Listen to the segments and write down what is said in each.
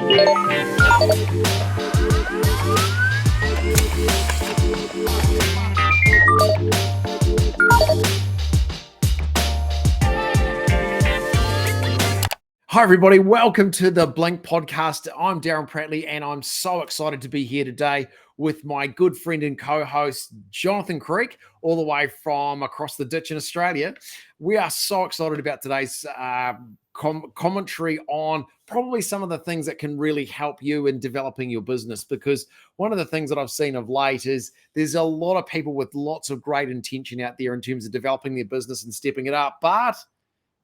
Hi, everybody. Welcome to the Blink Podcast. I'm Darren Pratley, and I'm so excited to be here today with my good friend and co-host, Jonathan Creek, all the way from across the ditch in Australia. We are so excited about today's commentary on probably some of the things that can really help you in developing your business, because one of the things that I've seen of late is there's a lot of people with lots of great intention out there in terms of developing their business and stepping it up, but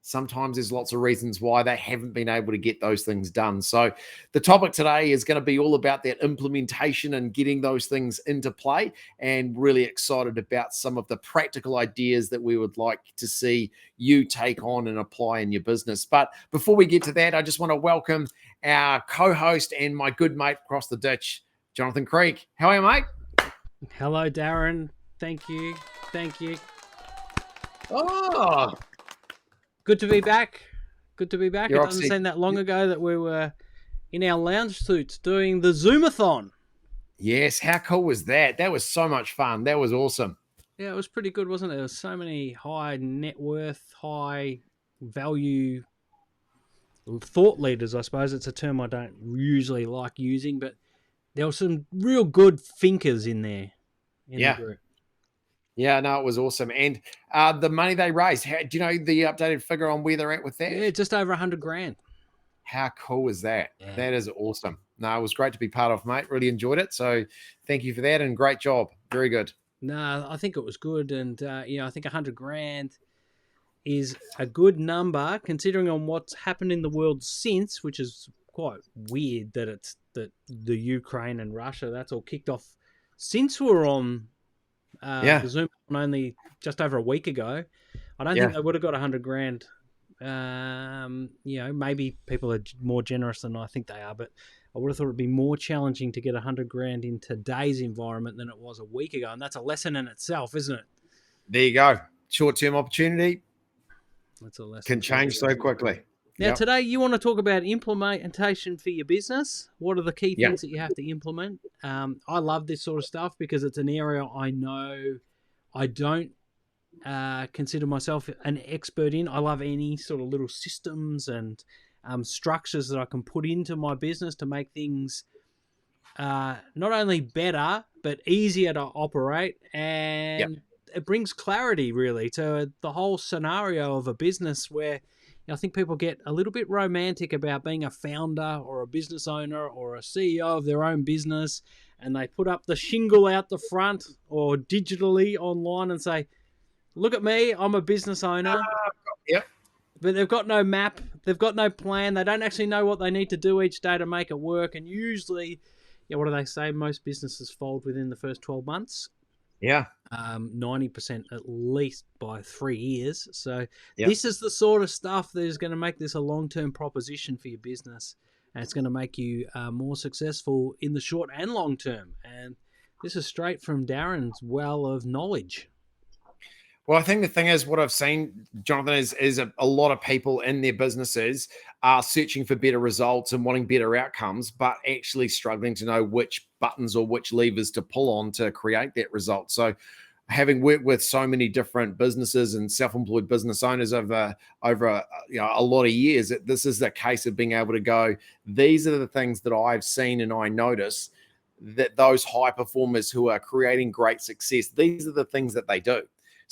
sometimes there's lots of reasons why they haven't been able to get those things done. So the topic today is going to be all about that implementation and getting those things into play, and really excited about some of the practical ideas that we would like to see you take on and apply in your business. But before we get to that, I just want to welcome our co-host and my good mate across the ditch, Jonathan Creek. How are you, mate? Hello, Darren. Thank you. Oh, good to be back. It You're doesn't seem that long ago that we were in our lounge suits doing the Zoomathon. Yes, how cool was that? That was so much fun. That was awesome. Yeah, it was pretty good, wasn't it? There was so many high net worth, high value thought leaders, I suppose. It's a term I don't usually like using, but there were some real good thinkers in there the group. Yeah, no, it was awesome. And the money they raised, do you know the updated figure on where they're at with that? Yeah, just over $100,000. How cool is that? Yeah. That is awesome. No, it was great to be part of, mate. Really enjoyed it. So thank you for that, and great job. Very good. No, I think it was good. And, I think $100,000 is a good number considering on what's happened in the world since, which is quite weird that it's that the Ukraine and Russia, that's all kicked off since we were on the Zoom only just over a week ago. I don't think they would have got $100,000. Maybe people are more generous than I think they are, but I would have thought it'd be more challenging to get $100,000 in today's environment than it was a week ago, and that's a lesson in itself, isn't it? There you go. Short-term opportunity. That's a lesson. Can change so quickly. Now, today you want to talk about implementation for your business. What are the key things that you have to implement? I love this sort of stuff because it's an area I know I don't consider myself an expert in. I love any sort of little systems and structures that I can put into my business to make things not only better, but easier to operate. And it brings clarity, really, to the whole scenario of a business where I think people get a little bit romantic about being a founder or a business owner or a CEO of their own business, and they put up the shingle out the front or digitally online and say, look at me, I'm a business owner. But they've got no map, they've got no plan, they don't actually know what they need to do each day to make it work. And usually, what do they say? Most businesses fold within the first 12 months. 90% at least by 3 years. So this is the sort of stuff that is going to make this a long-term proposition for your business, and it's going to make you more successful in the short and long term. And this is straight from Darren's well of knowledge. Well, I think the thing is, what I've seen, Jonathan, is a lot of people in their businesses are searching for better results and wanting better outcomes, but actually struggling to know which buttons or which levers to pull on to create that result. So having worked with so many different businesses and self-employed business owners over a lot of years, this is the case of being able to go, these are the things that I've seen and I notice that those high performers who are creating great success, these are the things that they do.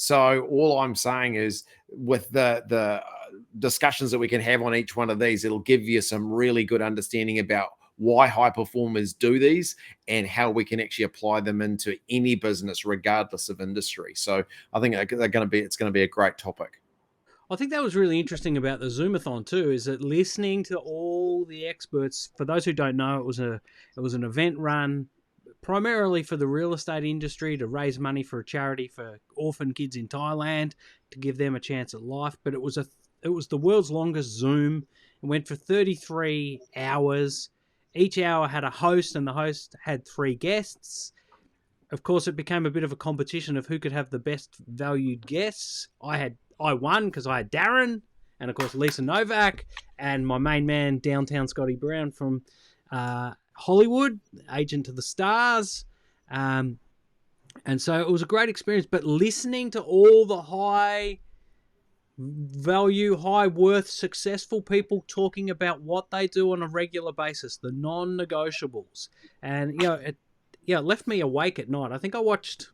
So all I'm saying is, with the discussions that we can have on each one of these, it'll give you some really good understanding about why high performers do these and how we can actually apply them into any business, regardless of industry. So I think it's going to be a great topic. I think that was really interesting about the Zoomathon too, is that listening to all the experts. For those who don't know, it was an event run primarily for the real estate industry to raise money for a charity for orphan kids in Thailand to give them a chance at life. But it was the world's longest Zoom. It went for 33 hours. Each hour had a host, and the host had 3 guests. Of course, it became a bit of a competition of who could have the best valued guests. I won because I had Darren, and of course Lisa Novak, and my main man, Downtown Scotty Brown from Hollywood, Agent to the Stars. And so it was a great experience. But listening to all the high value, high worth, successful people talking about what they do on a regular basis, the non-negotiables, and it left me awake at night. I think I watched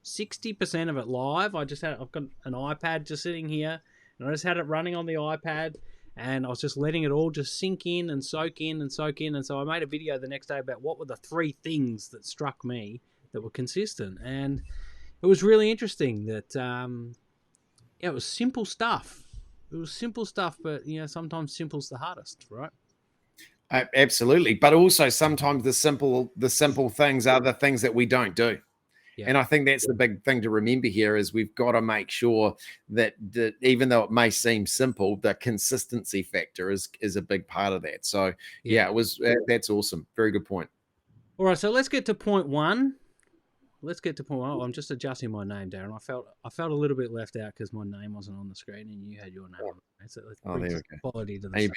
60% of it live. I've got an iPad just sitting here, and I just had it running on the iPad, and I was just letting it all just sink in and soak in and soak in. And so I made a video the next day about what were the 3 things that struck me that were consistent, and it was really interesting that it was simple stuff. It was simple stuff, but sometimes simple's the hardest, right? Absolutely, but also sometimes the simple things are the things that we don't do. Yeah. And I think that's the big thing to remember here is we've got to make sure that even though it may seem simple, the consistency factor is a big part of that. So that's awesome. Very good point. All right, so let's get to point 1. I'm just adjusting my name, Darren. I felt a little bit left out because my name wasn't on the screen and you had your name on it. So let's bring quality to the show.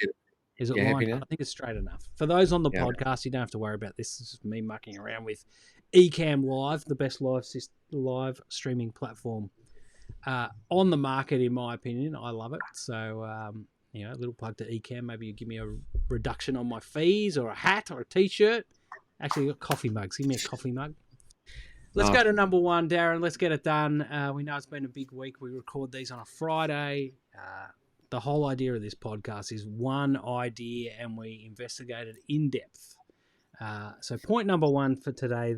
Is it lined up? I think it's straight enough. For those on the podcast, you don't have to worry about this. This is me mucking around with Ecamm Live, the best live streaming platform on the market, in my opinion. I love it. So, a little plug to Ecamm. Maybe you give me a reduction on my fees, or a hat, or a T-shirt. Actually, got coffee mugs. Give me a coffee mug. Let's go to number 1, Darren. Let's get it done. We know it's been a big week. We record these on a Friday. The whole idea of this podcast is one idea, and we investigate it in depth. So point number 1 for today,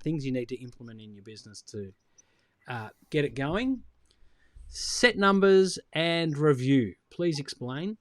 things you need to implement in your business to get it going. Set numbers and review. Please explain.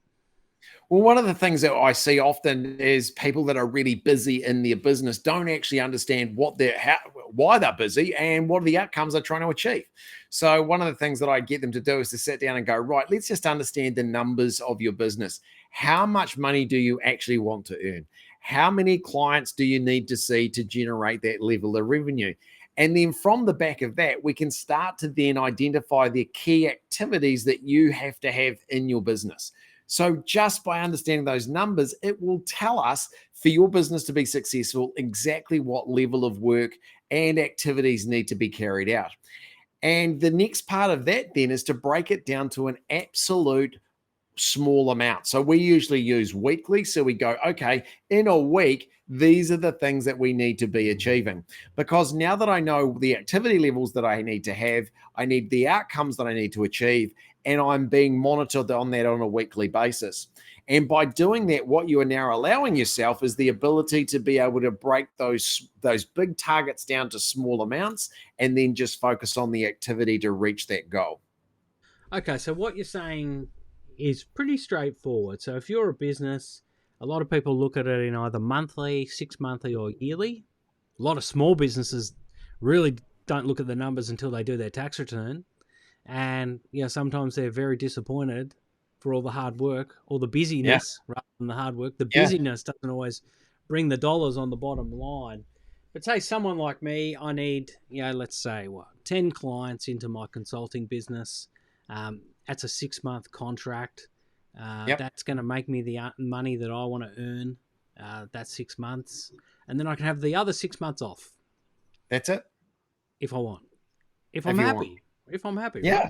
Well, one of the things that I see often is people that are really busy in their business don't actually understand why they're busy and what are the outcomes they're trying to achieve. So one of the things that I get them to do is to sit down and go, right, let's just understand the numbers of your business. How much money do you actually want to earn? How many clients do you need to see to generate that level of revenue? And then from the back of that, we can start to then identify the key activities that you have to have in your business. So just by understanding those numbers, it will tell us for your business to be successful exactly what level of work and activities need to be carried out. And the next part of that then is to break it down to an absolute small amount. So we usually use weekly. So we go, okay, in a week, these are the things that we need to be achieving. Because now that I know the activity levels that I need to have, I need the outcomes that I need to achieve, and I'm being monitored on that on a weekly basis. And by doing that, what you are now allowing yourself is the ability to be able to break those big targets down to small amounts and then just focus on the activity to reach that goal. Okay, so what you're saying is pretty straightforward. So if you're a business, a lot of people look at it in either monthly, 6 monthly, or yearly. A lot of small businesses really don't look at the numbers until they do their tax return. And sometimes they're very disappointed for all the hard work, all the busyness rather than the hard work. The busyness doesn't always bring the dollars on the bottom line. But say someone like me, I need, let's say 10 clients into my consulting business. That's a 6-month contract. That's going to make me the money that I want to earn. That's 6 months. And then I can have the other 6 months off. That's it. If I want. If I'm happy. If I'm happy. Yeah.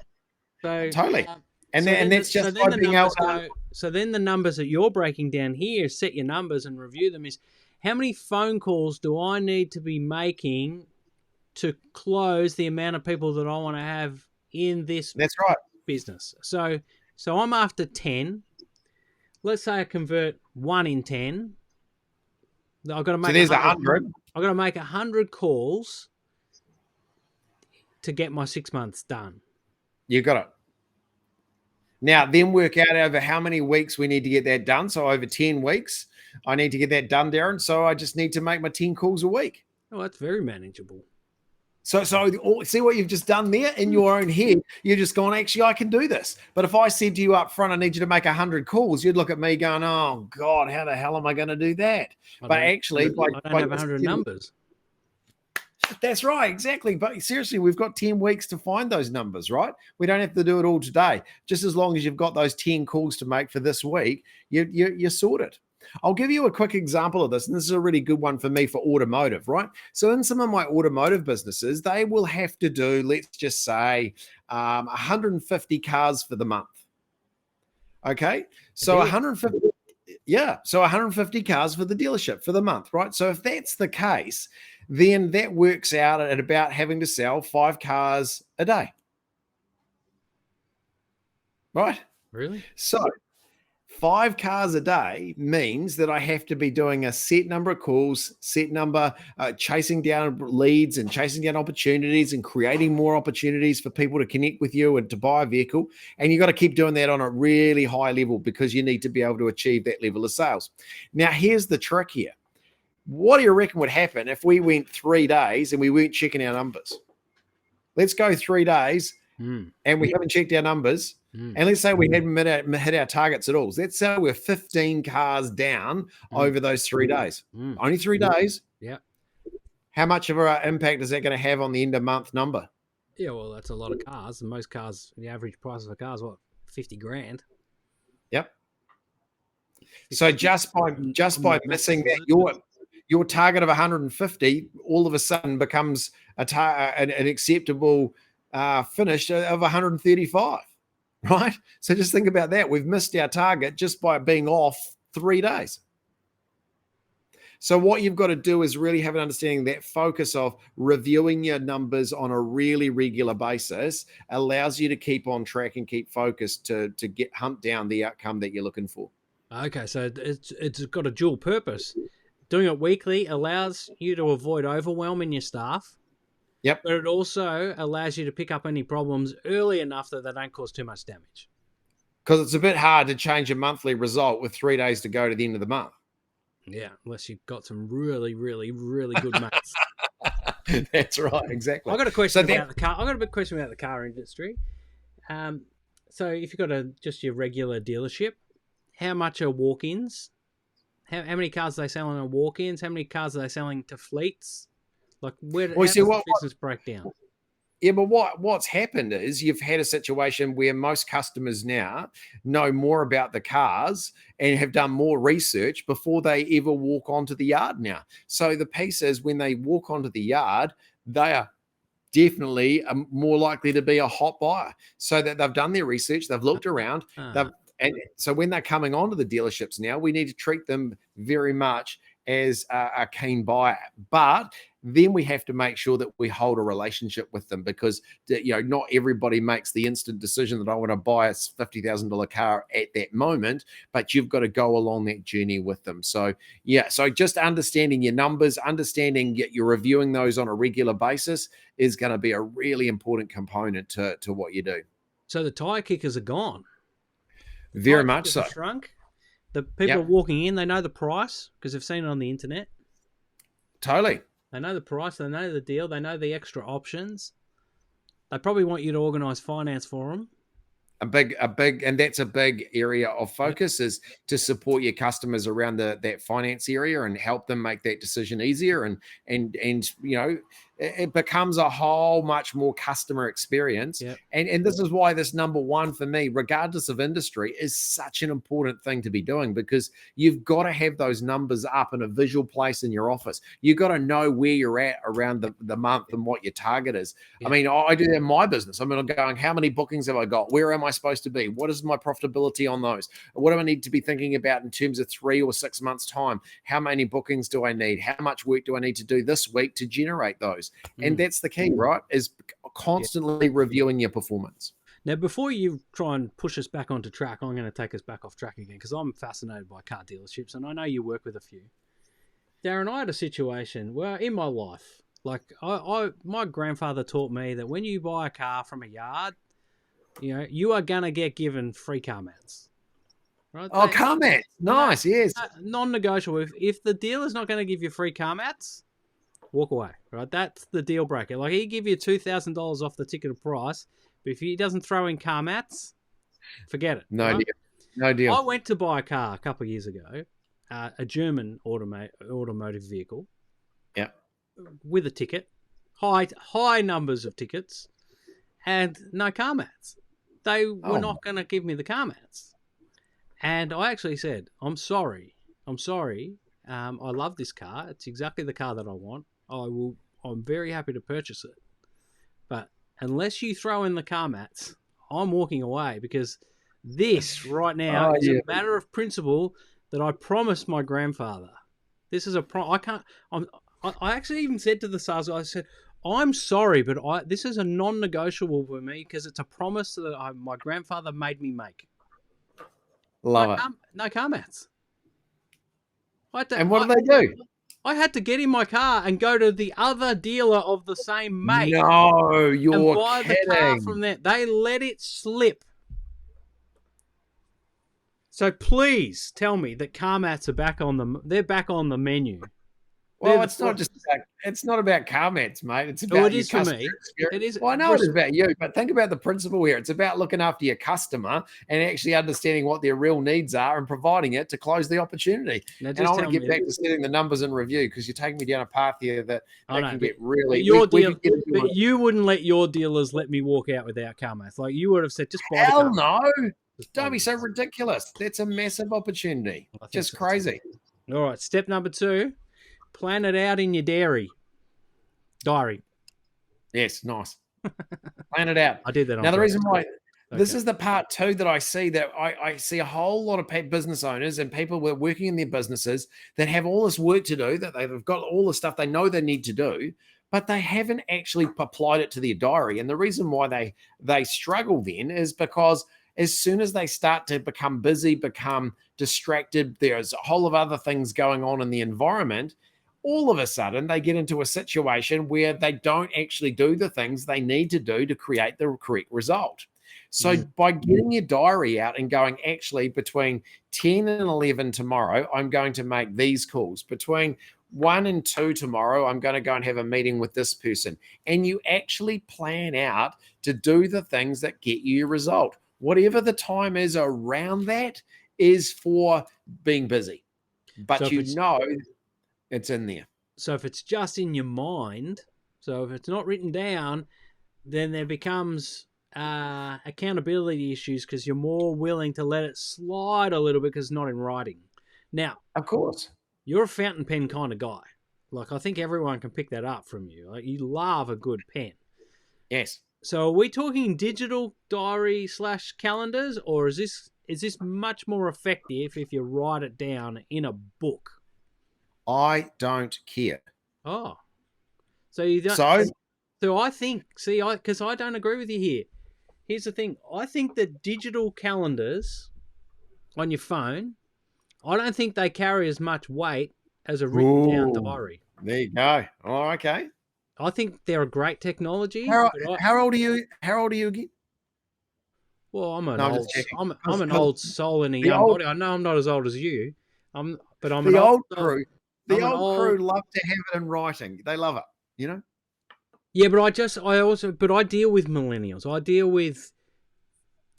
Right? So totally. And that's just by being able to. So then the numbers that you're breaking down here, set your numbers and review them, is how many phone calls do I need to be making to close the amount of people that I want to have in this business? So I'm after 10. Let's say I convert 1 in 10. I've got to make. So there's 100. I've got to make 100 calls to get my 6 months done. You got it. Now, then work out over how many weeks we need to get that done. So over 10 weeks, I need to get that done, Darren. So I just need to make my 10 calls a week. Oh, that's very manageable. So see what you've just done there in your own head. You're just going, actually, I can do this. But if I said to you up front, I need you to make 100 calls, you'd look at me going, oh, God, how the hell am I going to do that? I don't have 100 numbers. That's right, exactly. But seriously, we've got 10 weeks to find those numbers, right? We don't have to do it all today. Just as long as you've got those 10 calls to make for this week, you're sorted. I'll give you a quick example of this, and this is a really good one for me for automotive, right? So in some of my automotive businesses, they will have to do, let's just say, 150 cars for the month. Okay, so 150, yeah, so 150 cars for the dealership for the month, right? So if that's the case, then that works out at about having to sell 5 cars a day, right? Really? So 5 cars a day means that I have to be doing a set number of calls, set number, chasing down leads and chasing down opportunities and creating more opportunities for people to connect with you and to buy a vehicle. And you got to keep doing that on a really high level because you need to be able to achieve that level of sales. Now, here's the trick here. What do you reckon would happen if we went 3 days and we weren't checking our numbers? Let's go 3 days and we haven't checked our numbers. And let's say we hadn't hit our targets at all. Let's say we're 15 cars down over those 3 days. Only 3 days. Yeah. How much of an impact is that going to have on the end of month number? Yeah, well, that's a lot of cars. And most cars, the average price of a car is what, 50 grand? Yep. So just by missing that, your target of 150 all of a sudden becomes an acceptable finish of 135. Right? So just think about that. We've missed our target just by being off 3 days. So what you've got to do is really have an understanding that focus of reviewing your numbers on a really regular basis allows you to keep on track and keep focused to hunt down the outcome that you're looking for. Okay, so it's got a dual purpose. Doing it weekly allows you to avoid overwhelming your staff. Yep. But it also allows you to pick up any problems early enough that they don't cause too much damage. Because it's a bit hard to change a monthly result with 3 days to go to the end of the month. Yeah, unless you've got some really, really, really good mates. That's right, exactly. I've got a question about the car. I've got a big question about the car industry. So if you've got just your regular dealership, how much are walk-ins? How many cars are they selling on walk-ins? How many cars are they selling to fleets? Like, how does the business break down? Yeah, but what's happened is you've had a situation where most customers now know more about the cars and have done more research before they ever walk onto the yard now. So the piece is when they walk onto the yard, they are definitely more likely to be a hot buyer. So that they've done their research, they've looked around, and so when they're coming onto the dealerships now, we need to treat them very much as a keen buyer. But then we have to make sure that we hold a relationship with them because not everybody makes the instant decision that I want to buy a $50,000 car at that moment, but you've got to go along that journey with them. So so just understanding your numbers, understanding you're reviewing those on a regular basis is going to be a really important component to what you do. So the tire kickers are gone. Very much so. Shrunk. The people are walking in, they know the price because they've seen it on the internet. Totally. They know the price, they know the deal, they know the extra options. They probably want you to organise finance for them. And that's a big area of focus is to support your customers around that finance area and help them make that decision easier. And it becomes a whole much more customer experience. Yep. And this is why this number one for me, regardless of industry, is such an important thing to be doing because you've got to have those numbers up in a visual place in your office. You've got to know where you're at around the month and what your target is. Yep. I mean, I do that in my business. I'm going, how many bookings have I got? Where am I supposed to be? What is my profitability on those? What do I need to be thinking about in terms of 3 or 6 months time? How many bookings do I need? How much work do I need to do this week to generate those? And that's the key, right? Is constantly reviewing your performance. Now, before you try and push us back onto track, I'm going to take us back off track again because I'm fascinated by car dealerships and I know you work with a few. Darren, I had a situation where in my life, like my grandfather taught me that when you buy a car from a yard, you are going to get given free car mats. Right? Car mats. Nice, yes. Non-negotiable. If the dealer's not going to give you free car mats, walk away, right? That's the deal breaker. Like, he give you $2,000 off the ticket price, but if he doesn't throw in car mats, forget it. No deal. No deal. I went to buy a car a couple of years ago, a German automotive vehicle. Yeah. With a ticket, high numbers of tickets, and no car mats. They were not going to give me the car mats. And I actually said, I'm sorry, I'm sorry. I love this car. It's exactly the car that I want. I'm very happy to purchase it. But unless you throw in the car mats, I'm walking away, because this right now is a matter of principle that I promised my grandfather. This is I can't. I actually even said to the sales guy, I said, I'm sorry, but this is a non-negotiable for me, because it's a promise that my grandfather made me make. Love it. No car mats. And what do they do? I had to get in my car and go to the other dealer of the same make. No, you're and buy kidding. the car from there. They let it slip. So please tell me that car mats are back on they're back on the menu. Well, it's not about car mats, mate. It's about it is for me. It is. Well, I know it is about you, but think about the principle here. It's about looking after your customer and actually understanding what their real needs are and providing it to close the opportunity. And I want to get back to setting the numbers in review, because you're taking me down a path here that can get really. But you wouldn't let your dealers let me walk out without car mats. Like, you would have said, just buy the car. Hell no. Don't be so ridiculous. That's a massive opportunity. Just crazy. All right. Step number 2. Plan it out in your diary. Yes, nice. Plan it out. I did that. Now, the reason why this is the part 2 that I see, that I see a whole lot of business owners and people who are working in their businesses that have all this work to do, that they've got all the stuff they know they need to do, but they haven't actually applied it to their diary. And the reason why they struggle then is because as soon as they start to become busy, become distracted, there's a whole of other things going on in the environment. All of a sudden, they get into a situation where they don't actually do the things they need to do to create the correct result. So by getting your diary out and going, actually, between 10 and 11 tomorrow, I'm going to make these calls. Between 1 and 2 tomorrow, I'm going to go and have a meeting with this person. And you actually plan out to do the things that get you your result. Whatever the time is around that is for being busy. But it's in there. So if it's just in your mind, so if it's not written down, then there becomes accountability issues, because you're more willing to let it slide a little bit because it's not in writing. Now, of course, you're a fountain pen kind of guy. Like, I think everyone can pick that up from you. Like, you love a good pen. Yes. So are we talking digital diary / calendars, or is this much more effective if you write it down in a book? I don't care. Oh, so you don't. So I think, because I don't agree with you here. Here's the thing. I think that digital calendars on your phone, I don't think they carry as much weight as a written down diary. There you go. Oh, okay. I think they're a great technology. How old are you? How old are you again? Well, I'm an old soul in a young body. I know I'm not as old as you. But I'm the an old crew. The old crew love to have it in writing. They love it, you know? Yeah, but I deal with millennials. I deal with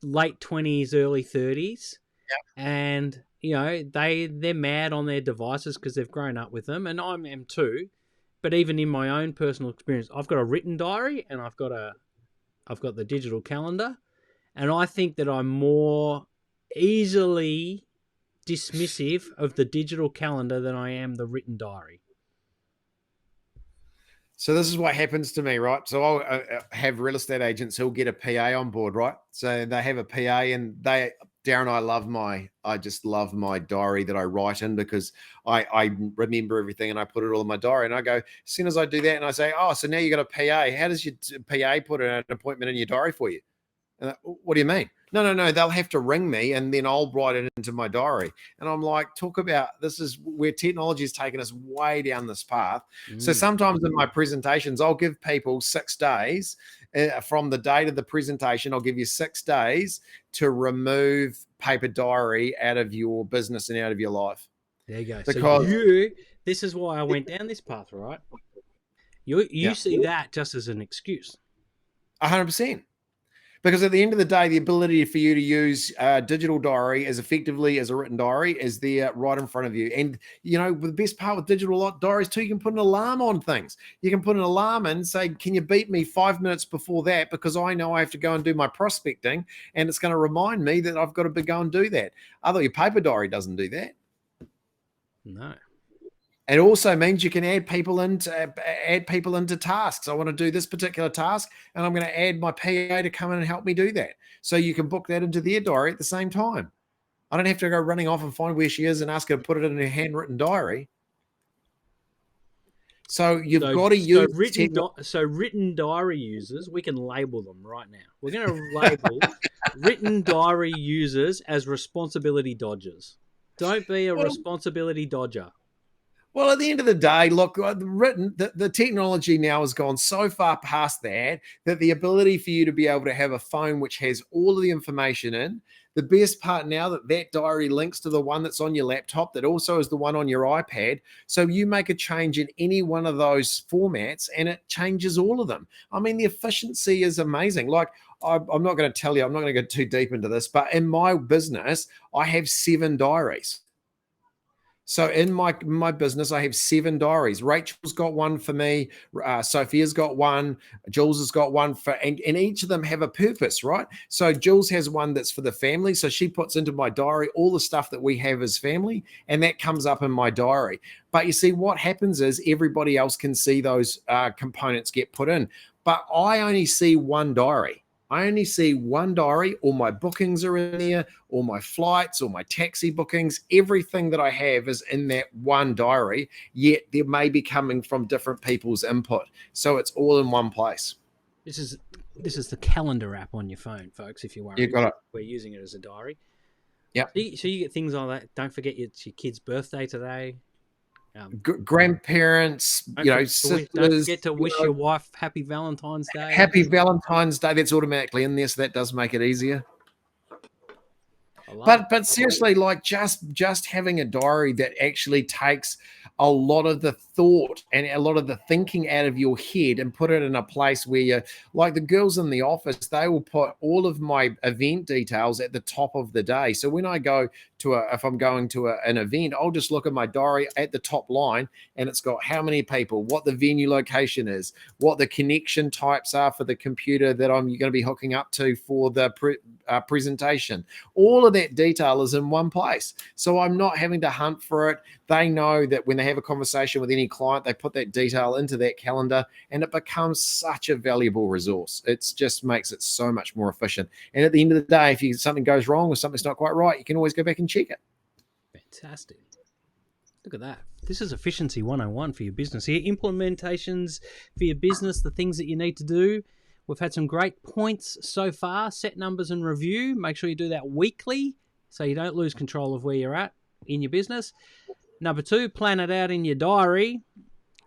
late 20s, early 30s. Yeah. And, they're mad on their devices because they've grown up with them, and I am too. But even in my own personal experience, I've got a written diary and I've got the digital calendar, and I think that I'm more easily dismissive of the digital calendar than I am the written diary. So this is what happens to me, right? So I'll have real estate agents who'll get a PA on board, right? So they have a PA, and Darren, I just love my diary that I write in, because I remember everything and I put it all in my diary, and I go, as soon as I do that and I say, oh, so now you got a PA, how does your PA put an appointment in your diary for you? What do you mean? No, they'll have to ring me and then I'll write it into my diary. And I'm like, talk about, this is where technology has taken us way down this path. So sometimes in my presentations, I'll give people 6 days from the date of the presentation. I'll give you 6 days to remove paper diary out of your business and out of your life. There you go. Because this is why I went down this path, right? You see that just as an excuse. 100%. Because at the end of the day, the ability for you to use a digital diary as effectively as a written diary is there right in front of you. And, the best part with digital diaries too, you can put an alarm on things. You can put an alarm in, say, can you beat me 5 minutes before that? Because I know I have to go and do my prospecting, and it's going to remind me that I've got to go and do that. Although your paper diary doesn't do that. No. It also means you can add people into tasks. I want to do this particular task, and I'm going to add my PA to come in and help me do that. So you can book that into their diary at the same time. I don't have to go running off and find where she is and ask her to put it in her handwritten diary. So you've got to use written diary users. We can label them right now. We're going to label written diary users as responsibility dodgers. Don't be a responsibility dodger. Well, at the end of the day, look, the technology now has gone so far past that the ability for you to be able to have a phone which has all of the information in. The best part now that diary links to the one that's on your laptop that also is the one on your iPad. So you make a change in any one of those formats and it changes all of them. I mean, the efficiency is amazing. Like, I'm not going to tell you, I'm not going to go too deep into this, but in my business, I have 7 diaries. So in my business, I have 7 diaries. Rachel's got one for me. Sophia's got one. Jules has got one and each of them have a purpose, right? So Jules has one that's for the family. So she puts into my diary all the stuff that we have as family, and that comes up in my diary. But you see, what happens is everybody else can see those components get put in. But I only see one diary. I only see one diary. All my bookings are in there, all my flights, all my taxi bookings, everything that I have is in that one diary, yet they may be coming from different people's input. So it's all in one place. This is the calendar app on your phone, folks, if you're worried. You got it. We're using it as a diary. Yeah. So you get things like that. Don't forget your kid's birthday today. Grandparents, sisters, don't forget to wish your wife happy Valentine's Day. Happy Valentine's Day. That's automatically in there, so that does make it easier. But seriously, like just having a diary that actually takes a lot of the thought and a lot of the thinking out of your head and put it in a place where you're like the girls in the office, they will put all of my event details at the top of the day. So when I go if I'm going to an event, I'll just look at my diary at the top line and it's got how many people, what the venue location is, what the connection types are for the computer that I'm going to be hooking up to for the presentation. All of that detail is in one place. So I'm not having to hunt for it. They know that when they have a conversation with any client, they put that detail into that calendar and it becomes such a valuable resource. It just makes it so much more efficient. And at the end of the day, if something goes wrong or something's not quite right, you can always go back and check it. Fantastic. Look at that. This is efficiency 101 for your business here. Implementations for your business, the things that you need to do. We've had some great points so far. Set numbers and review. Make sure you do that weekly so you don't lose control of where you're at in your business. Number 2, plan it out in your diary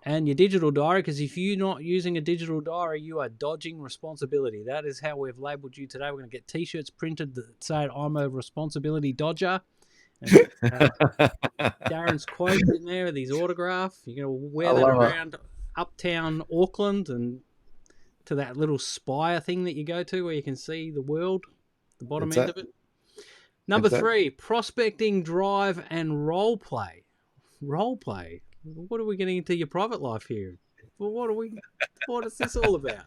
and your digital diary, because if you're not using a digital diary, you are dodging responsibility. That is how we've labeled you today. We're going to get T-shirts printed that say I'm a responsibility dodger. And, Darren's quote in there with his autograph. You're going to wear that around uptown Auckland and to that little spire thing that you go to where you can see the world, the bottom end of it. Number 3, prospecting, drive, and role play. Role play. What are we getting into your private life here? Well, what is this all about?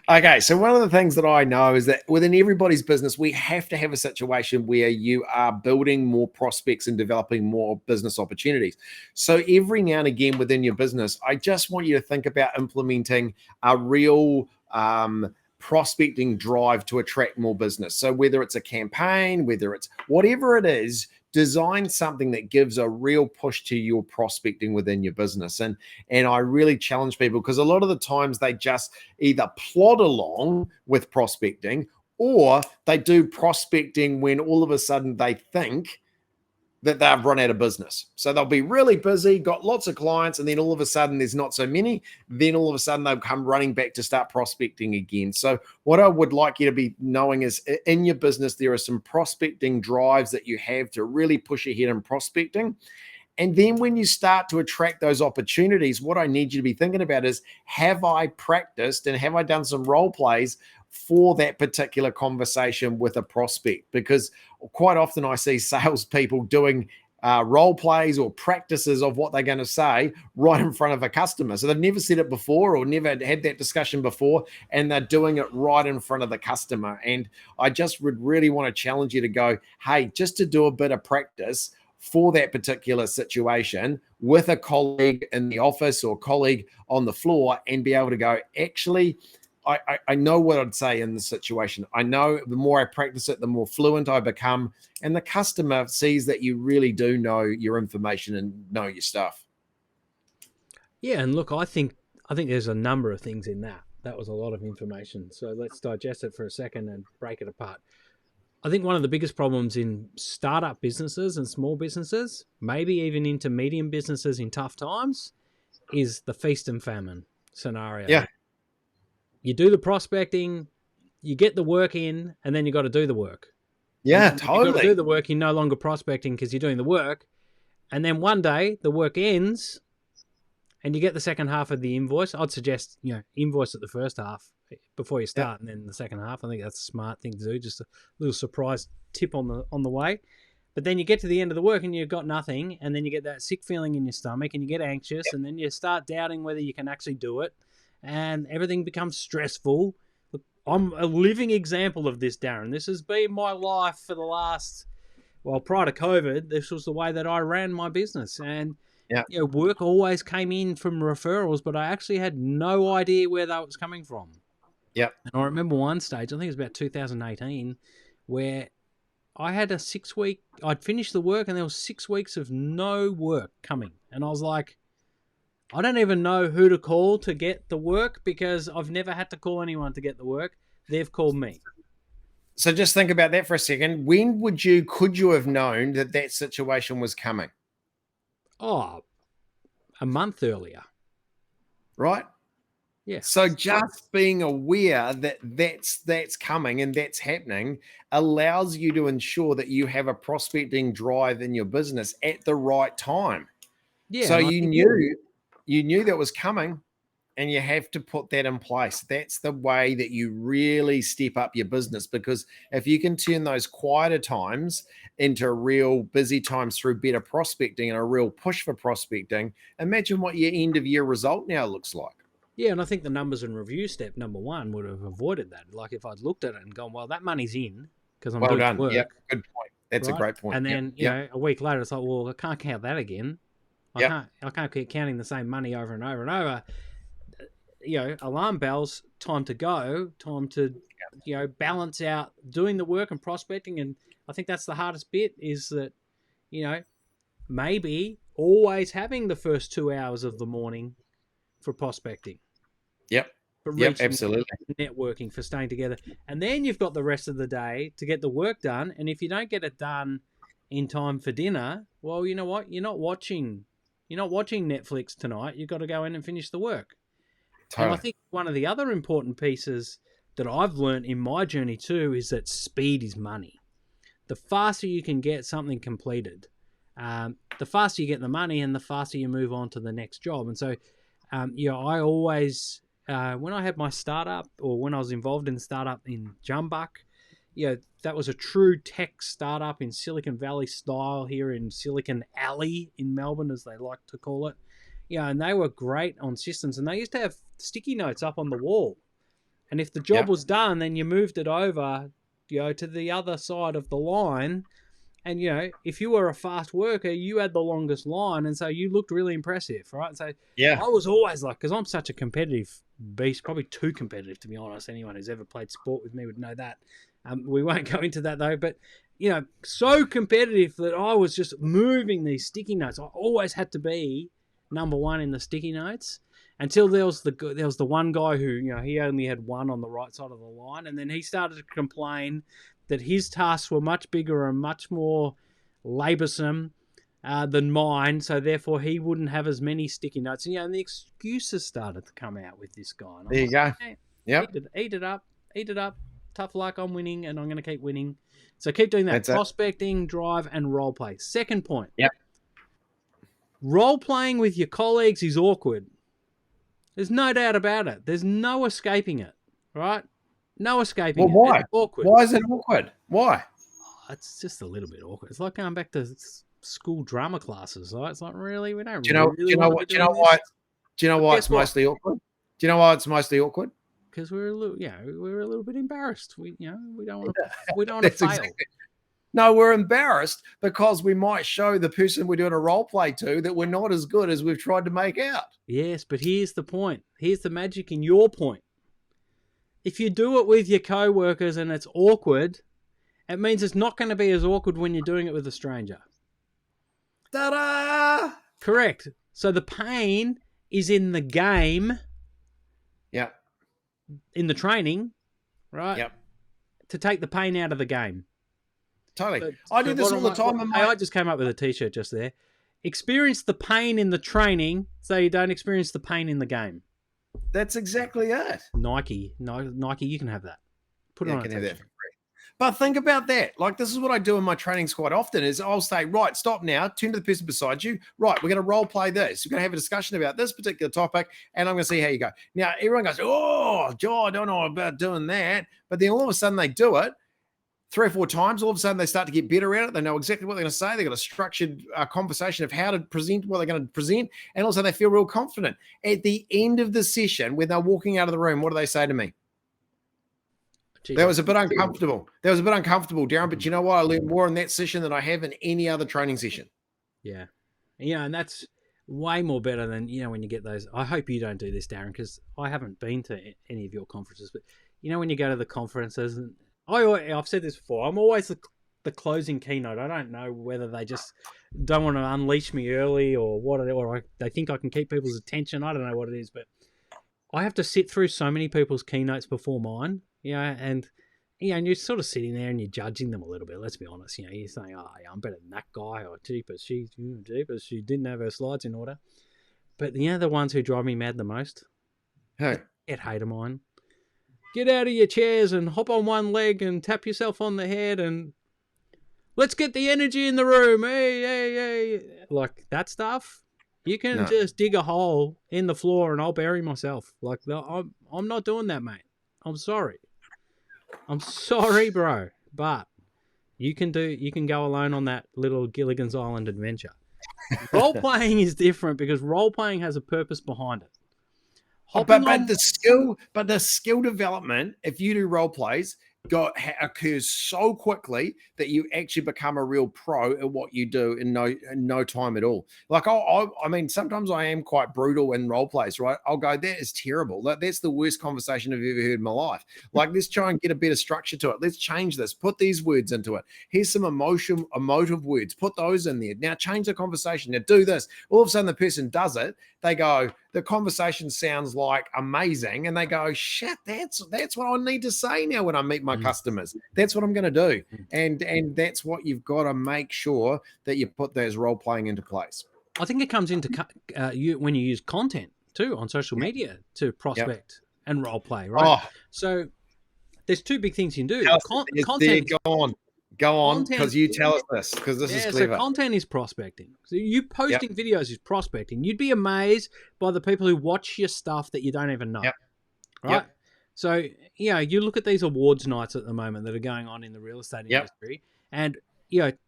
Okay, so one of the things that I know is that within everybody's business, we have to have a situation where you are building more prospects and developing more business opportunities. So every now and again within your business, I just want you to think about implementing a real prospecting drive to attract more business. So whether it's a campaign, whether it's whatever it is, design something that gives a real push to your prospecting within your business. And I really challenge people because a lot of the times they just either plod along with prospecting or they do prospecting when all of a sudden they think that they've run out of business. So they'll be really busy, got lots of clients, and then all of a sudden there's not so many. Then all of a sudden they'll come running back to start prospecting again. So what I would like you to be knowing is in your business, there are some prospecting drives that you have to really push ahead in prospecting. And then when you start to attract those opportunities, what I need you to be thinking about is, have I practiced and have I done some role plays for that particular conversation with a prospect? Because quite often I see salespeople doing role plays or practices of what they're going to say right in front of a customer. So they've never said it before or never had that discussion before, and they're doing it right in front of the customer. And I just would really want to challenge you to go, hey, just to do a bit of practice for that particular situation with a colleague in the office or colleague on the floor and be able to go, actually, I know what I'd say in this situation. I know the more I practice it, the more fluent I become. And the customer sees that you really do know your information and know your stuff. Yeah, and look, I think there's a number of things in that. That was a lot of information. So let's digest it for a second and break it apart. I think one of the biggest problems in startup businesses and small businesses, maybe even into medium businesses in tough times, is the feast and famine scenario. Yeah. You do the prospecting, you get the work in, and then you got to do the work. Yeah, totally. You got to do the work, you're no longer prospecting because you're doing the work. And then one day the work ends and you get the second half of the invoice. I'd suggest, invoice at the first half before you start, and then the second half. I think that's a smart thing to do. Just a little surprise tip on the way. But then you get to the end of the work and you've got nothing, and then you get that sick feeling in your stomach and you get anxious, and then you start doubting whether you can actually do it, and everything becomes stressful. Look, I'm a living example of this, Darren. This has been my life for the last, prior to COVID, this was the way that I ran my business. And work always came in from referrals, but I actually had no idea where that was coming from. Yeah. And I remember one stage, I think it was about 2018, where I had a 6 week, I'd finished the work and there was 6 weeks of no work coming. And I was like, I don't even know who to call to get the work because I've never had to call anyone to get the work. They've called me. So just think about that for a second. When could you have known that situation was coming? Oh, a month earlier. Right? Yeah. So just being aware that that's coming and that's happening allows you to ensure that you have a prospecting drive in your business at the right time. Yeah. So you knew that was coming, and you have to put that in place. That's the way that you really step up your business, because if you can turn those quieter times into real busy times through better prospecting and a real push for prospecting, imagine what your end of year result now looks like. Yeah, and I think the numbers and review step number one would have avoided that. Like if I'd looked at it and gone, well, that money's in because I'm doing work. Yeah, good point. That's right? A great point. And then a week later, it's like, well, I can't count that again. I can't keep counting the same money over and over and over. Alarm bells, time to go, time to, balance out doing the work and prospecting. And I think that's the hardest bit is that, maybe always having the first 2 hours of the morning for prospecting. Yep. For absolutely. Networking, for staying together. And then you've got the rest of the day to get the work done. And if you don't get it done in time for dinner, well, you know what? You're not watching Netflix tonight. You've got to go in and finish the work. Totally. And I think one of the other important pieces that I've learned in my journey too is that speed is money. The faster you can get something completed, the faster you get the money and the faster you move on to the next job. And so, I always, when I had my startup or when I was involved in the startup in Jumbuck, that was a true tech startup in Silicon Valley style here in Silicon Alley in Melbourne, as they like to call it. And they were great on systems, and they used to have sticky notes up on the wall. And if the job was done, then you moved it over, to the other side of the line. And, if you were a fast worker, you had the longest line. And so you looked really impressive, right? So I was always like, because I'm such a competitive beast, probably too competitive, to be honest. Anyone who's ever played sport with me would know that. We won't go into that, though. But, so competitive that I was just moving these sticky notes. I always had to be number one in the sticky notes until there was the one guy who, he only had one on the right side of the line. And then he started to complain that his tasks were much bigger and much more laboursome than mine. So therefore he wouldn't have as many sticky notes. And, the excuses started to come out with this guy. There you go. Hey, eat it up. Tough luck. I'm winning and I'm going to keep winning. So keep doing that. That's prospecting, drive, and role play. Second point. Yep. Role playing with your colleagues is awkward. There's no doubt about it. There's no escaping it, right? No escaping it. Why? It's awkward. Why is it awkward? Why? It's just a little bit awkward. It's like going back to school drama classes, right? It's like, really? We don't Do you know why it's mostly awkward? Do you know why it's mostly awkward? Because we're a little bit embarrassed. We don't want to fail. No, we're embarrassed because we might show the person we're doing a role play to that we're not as good as we've tried to make out. Yes, but here's the point. Here's the magic in your point. If you do it with your co-workers and it's awkward, it means it's not going to be as awkward when you're doing it with a stranger. Ta-da! Correct. So the pain is in the game. Yep. In the training, right? Yep. To take the pain out of the game. Totally. I do this all the time. I just came up with a t-shirt just there. Experience the pain in the training so you don't experience the pain in the game. That's exactly it. Nike, you can have that. Put it on a t-shirt. But think about that. Like, this is what I do in my trainings quite often is I'll say, right, stop now, turn to the person beside you. Right, we're going to role play this. We're going to have a discussion about this particular topic, and I'm going to see how you go. Now, everyone goes, oh, Joe, I don't know about doing that. But then all of a sudden they do it 3 or 4 times. All of a sudden they start to get better at it. They know exactly what they're going to say. They've got a structured conversation of how to present what they're going to present. And also they feel real confident. At the end of the session, when they're walking out of the room, what do they say to me? That was a bit uncomfortable. Darren, but you know what? I learned more in that session than I have in any other training session. Yeah. Yeah, and that's way more better than, when you get those. I hope you don't do this, Darren, because I haven't been to any of your conferences. But, when you go to the conferences, and I've said this before, I'm always the closing keynote. I don't know whether they just don't want to unleash me early or what, or they think I can keep people's attention. I don't know what it is, but I have to sit through so many people's keynotes before mine. And you're sort of sitting there and you're judging them a little bit. Let's be honest. You're saying, "Oh, yeah, I'm better than that guy," or "Jeepers, she didn't have her slides in order." But the ones who drive me mad the most, hey, it hate of mine. Get out of your chairs and hop on one leg and tap yourself on the head and let's get the energy in the room. Hey, like that stuff. You can just dig a hole in the floor and I'll bury myself. Like I'm not doing that, mate. I'm sorry, bro. But you can go alone on that little Gilligan's Island adventure. Role playing is different because role playing has a purpose behind it. But the skill development, if you do role plays, occurs so quickly that you actually become a real pro at what you do in no time at all. Like I mean, sometimes I am quite brutal in role plays, right? I'll go, that is terrible. That's the worst conversation I've ever heard in my life. Like, let's try and get a better structure to it. Let's change this. Put these words into it. Here's some emotive words. Put those in there. Now change the conversation. Now do this. All of a sudden the person does it. They go, the conversation sounds like amazing. And they go, shit, that's what I need to say now when I meet my customers. That's what I'm going to do. And that's what you've got to make sure that you put those role playing into place. I think it comes into when you use content too on social media to prospect and role play, right? Oh. So there's 2 big things you can do. Content. Go on, because you tell us this, because this is clever. So content is prospecting. So you posting videos is prospecting. You'd be amazed by the people who watch your stuff that you don't even know. Right? So, you look at these awards nights at the moment that are going on in the real estate industry. And,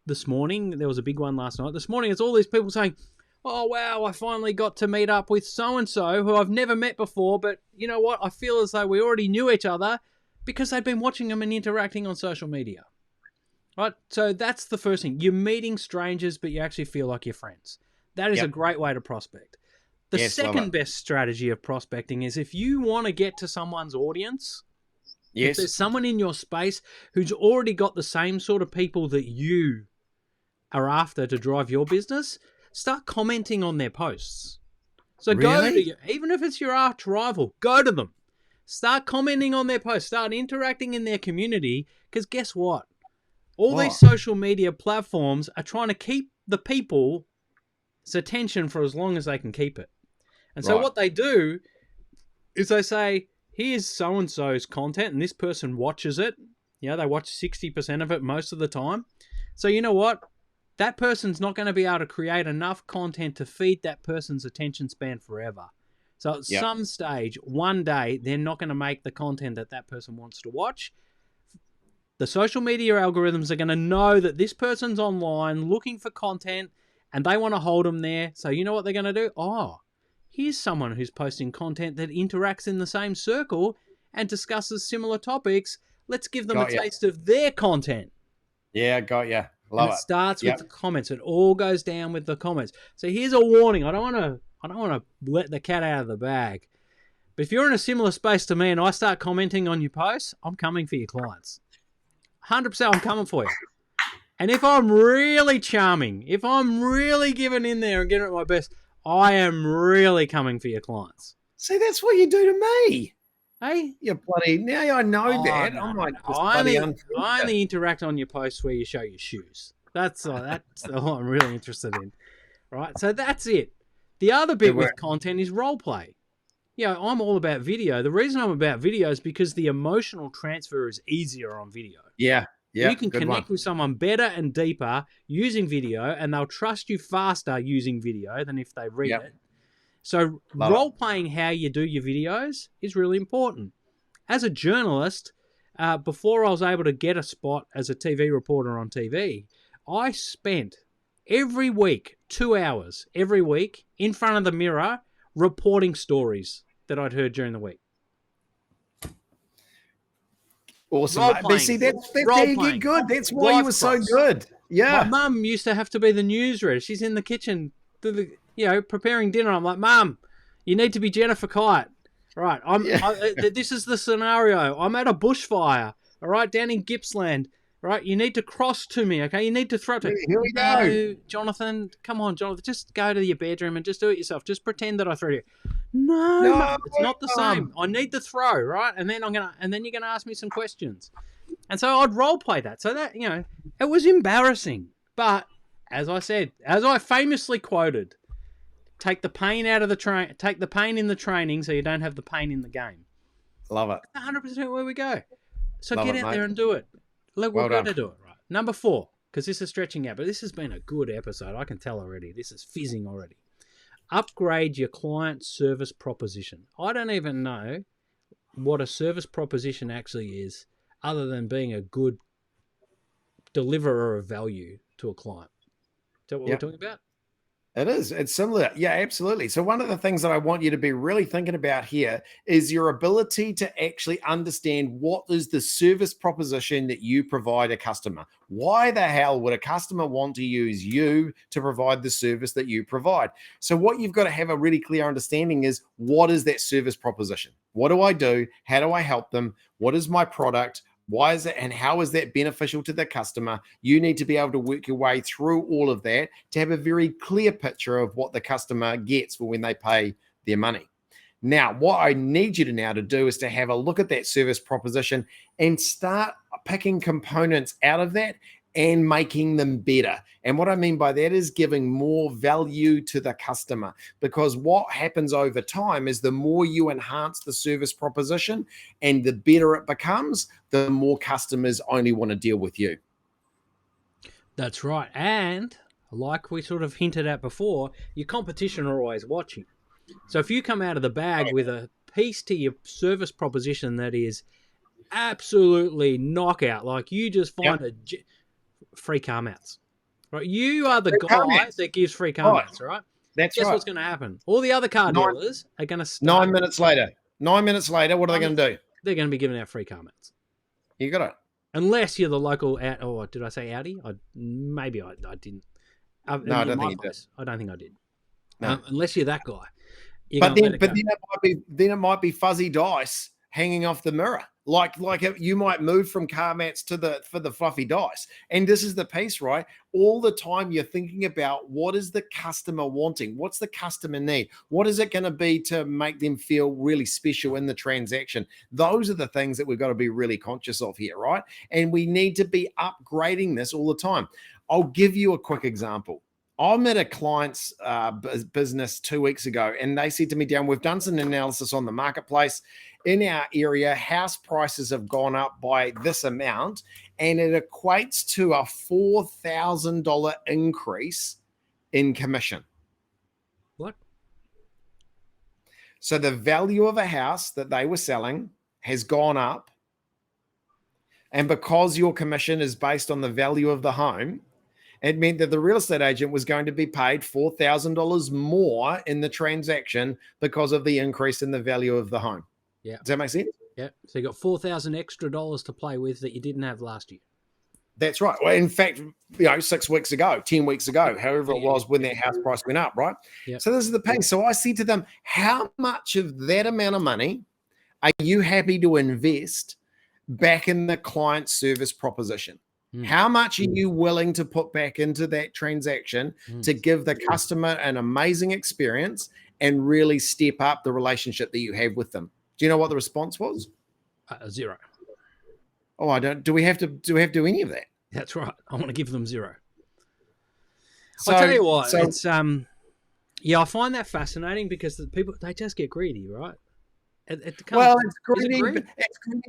this morning, there was a big one last night. This morning, it's all these people saying, oh, wow, I finally got to meet up with so-and-so who I've never met before. But you know what? I feel as though we already knew each other because they'd been watching them and interacting on social media. Right, so that's the first thing. You're meeting strangers, but you actually feel like you're friends. That is a great way to prospect. The second best strategy of prospecting is if you want to get to someone's audience, if there's someone in your space who's already got the same sort of people that you are after to drive your business, start commenting on their posts. So go to, even if it's your arch rival, go to them. Start commenting on their posts. Start interacting in their community, because guess what? All these social media platforms are trying to keep the people's attention for as long as they can keep it. And so what they do is they say, here's so-and-so's content, and this person watches it. They watch 60% of it most of the time. So you know what? That person's not going to be able to create enough content to feed that person's attention span forever. So at some stage, one day, they're not going to make the content that person wants to watch. The social media algorithms are going to know that this person's online looking for content and they want to hold them there. So you know what they're going to do? Oh, here's someone who's posting content that interacts in the same circle and discusses similar topics. Let's give them a taste of their content. Yeah, got ya. And Love it it. starts Yep. with the comments. It all goes down with the comments. So here's a warning. I don't want to let the cat out of the bag. But if you're in a similar space to me and I start commenting on your posts, I'm coming for your clients. 100% I'm coming for you. And if I'm really charming, if I'm really giving in there and giving it my best, I am really coming for your clients. See, that's what you do to me. Hey? You bloody, now I know that. No, I no, might no. just I bloody only interact on your posts where you show your shoes. That's all I'm really interested in. Right? So that's it. The other bit with content is role play. Yeah, I'm all about video. The reason I'm about video is because the emotional transfer is easier on video. Yeah. Yeah. You can connect with someone better and deeper using video, and they'll trust you faster using video than if they read it. So role-playing how you do your videos is really important. As a journalist, before I was able to get a spot as a TV reporter on TV, I spent every week, 2 hours every week in front of the mirror reporting stories that I'd heard during the week. Awesome. But see, that's there you get good. That's why you were so good. Yeah. My mum used to have to be the newsreader. She's in the kitchen, preparing dinner. I'm like, Mum, you need to be Jennifer Kite. Right. This is the scenario. I'm at a bushfire. All right, down in Gippsland. Right, you need to cross to me, okay? You need to throw to me. Here we go. Jonathan, come on, Jonathan. Just go to your bedroom and just do it yourself. Just pretend that I threw you. No, it's not the same. I need the throw, right? And then you're gonna ask me some questions. And so I'd role play that. So that, it was embarrassing. But as I said, as I famously quoted, take the pain out of take the pain in the training so you don't have the pain in the game. Love it. 100% where we go. So get out there and do it. We're going to do it, right? Number 4, because this is stretching out, but this has been a good episode. I can tell already. This is fizzing already. Upgrade your client service proposition. I don't even know what a service proposition actually is other than being a good deliverer of value to a client. Is that what we're talking about? It is. It's similar. Yeah, absolutely. So one of the things that I want you to be really thinking about here is your ability to actually understand what is the service proposition that you provide a customer. Why the hell would a customer want to use you to provide the service that you provide? So what you've got to have a really clear understanding is, what is that service proposition? What do I do? How do I help them? What is my product? Why is it, and how is that beneficial to the customer? You need to be able to work your way through all of that to have a very clear picture of what the customer gets for when they pay their money. Now, what I need you to now to do is to have a look at that service proposition and start picking components out of that and making them better. And what I mean by that is giving more value to the customer, because what happens over time is the more you enhance the service proposition and the better it becomes, the more customers only want to deal with you. That's right. And like we sort of hinted at before, your competition are always watching. So if you come out of the bag with a piece to your service proposition that is absolutely knockout, like you just find free car mats, right? You are the guy that gives free car mats, right? That's Guess what's going to happen? All the other car dealers are going to start. 9 minutes later, what are they going to do? They're going to be giving out free car mats. You got it. Unless you're the local, did I say Audi? Maybe I didn't. No, I don't think you did. I don't think I did. No. Unless you're that guy. But then it might be fuzzy dice hanging off the mirror. Like you might move from car mats for the fluffy dice. And this is the piece, right? All the time you're thinking about, what is the customer wanting? What's the customer need? What is it going to be to make them feel really special in the transaction? Those are the things that we've got to be really conscious of here, right? And we need to be upgrading this all the time. I'll give you a quick example. I met a client's business 2 weeks ago, and they said to me, Darren, we've done some analysis on the marketplace. In our area, house prices have gone up by this amount, and it equates to a $4,000 increase in commission. What? So the value of a house that they were selling has gone up, and because your commission is based on the value of the home, it meant that the real estate agent was going to be paid $4,000 more in the transaction because of the increase in the value of the home. Yeah. Does that make sense? Yeah. So you got $4,000 extra to play with that you didn't have last year. That's right. Well, in fact, 6 weeks ago, 10 weeks ago, however it was when that house price went up, right? Yep. So this is the piece. So I said to them, how much of that amount of money are you happy to invest back in the client service proposition? How much are you willing to put back into that transaction to give the customer an amazing experience and really step up the relationship that you have with them? Do you know what the response was? 0. Oh, I don't. Do we have to do any of that? That's right. I want to give them 0. So, I'll tell you what, it's I find that fascinating because the people, they just get greedy, right? It's greedy,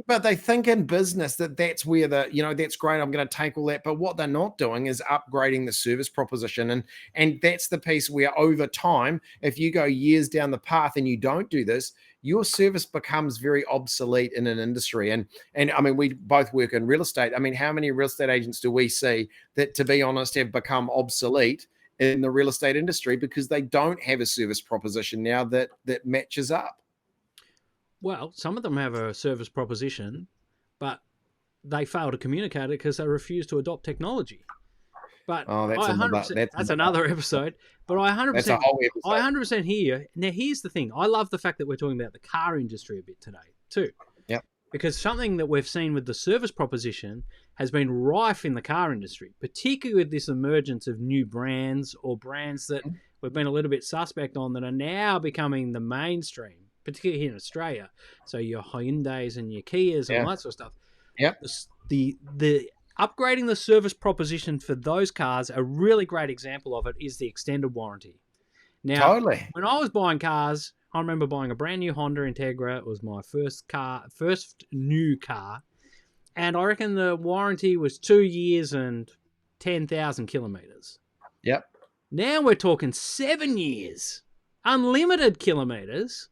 but they think in business that's where that's great. I'm going to take all that, but what they're not doing is upgrading the service proposition, and that's the piece where over time, if you go years down the path and you don't do this, your service becomes very obsolete in an industry. And I mean, we both work in real estate. I mean, how many real estate agents do we see that, to be honest, have become obsolete in the real estate industry because they don't have a service proposition now that matches up? Well, some of them have a service proposition, but they fail to communicate it because they refuse to adopt technology. But that's another episode. But I 100% hear you. Now, here's the thing. I love the fact that we're talking about the car industry a bit today too. Yep. Because something that we've seen with the service proposition has been rife in the car industry, particularly with this emergence of new brands or brands that we've been a little bit suspect on that are now becoming the mainstream, particularly here in Australia. So your Hyundais and your Kias and all that sort of stuff. Yep. The upgrading the service proposition for those cars, a really great example of it is the extended warranty. Now, when I was buying cars, I remember buying a brand new Honda Integra. It was my first new car. And I reckon the warranty was 2 years and 10,000 kilometers. Yep. Now we're talking 7 years, unlimited kilometers,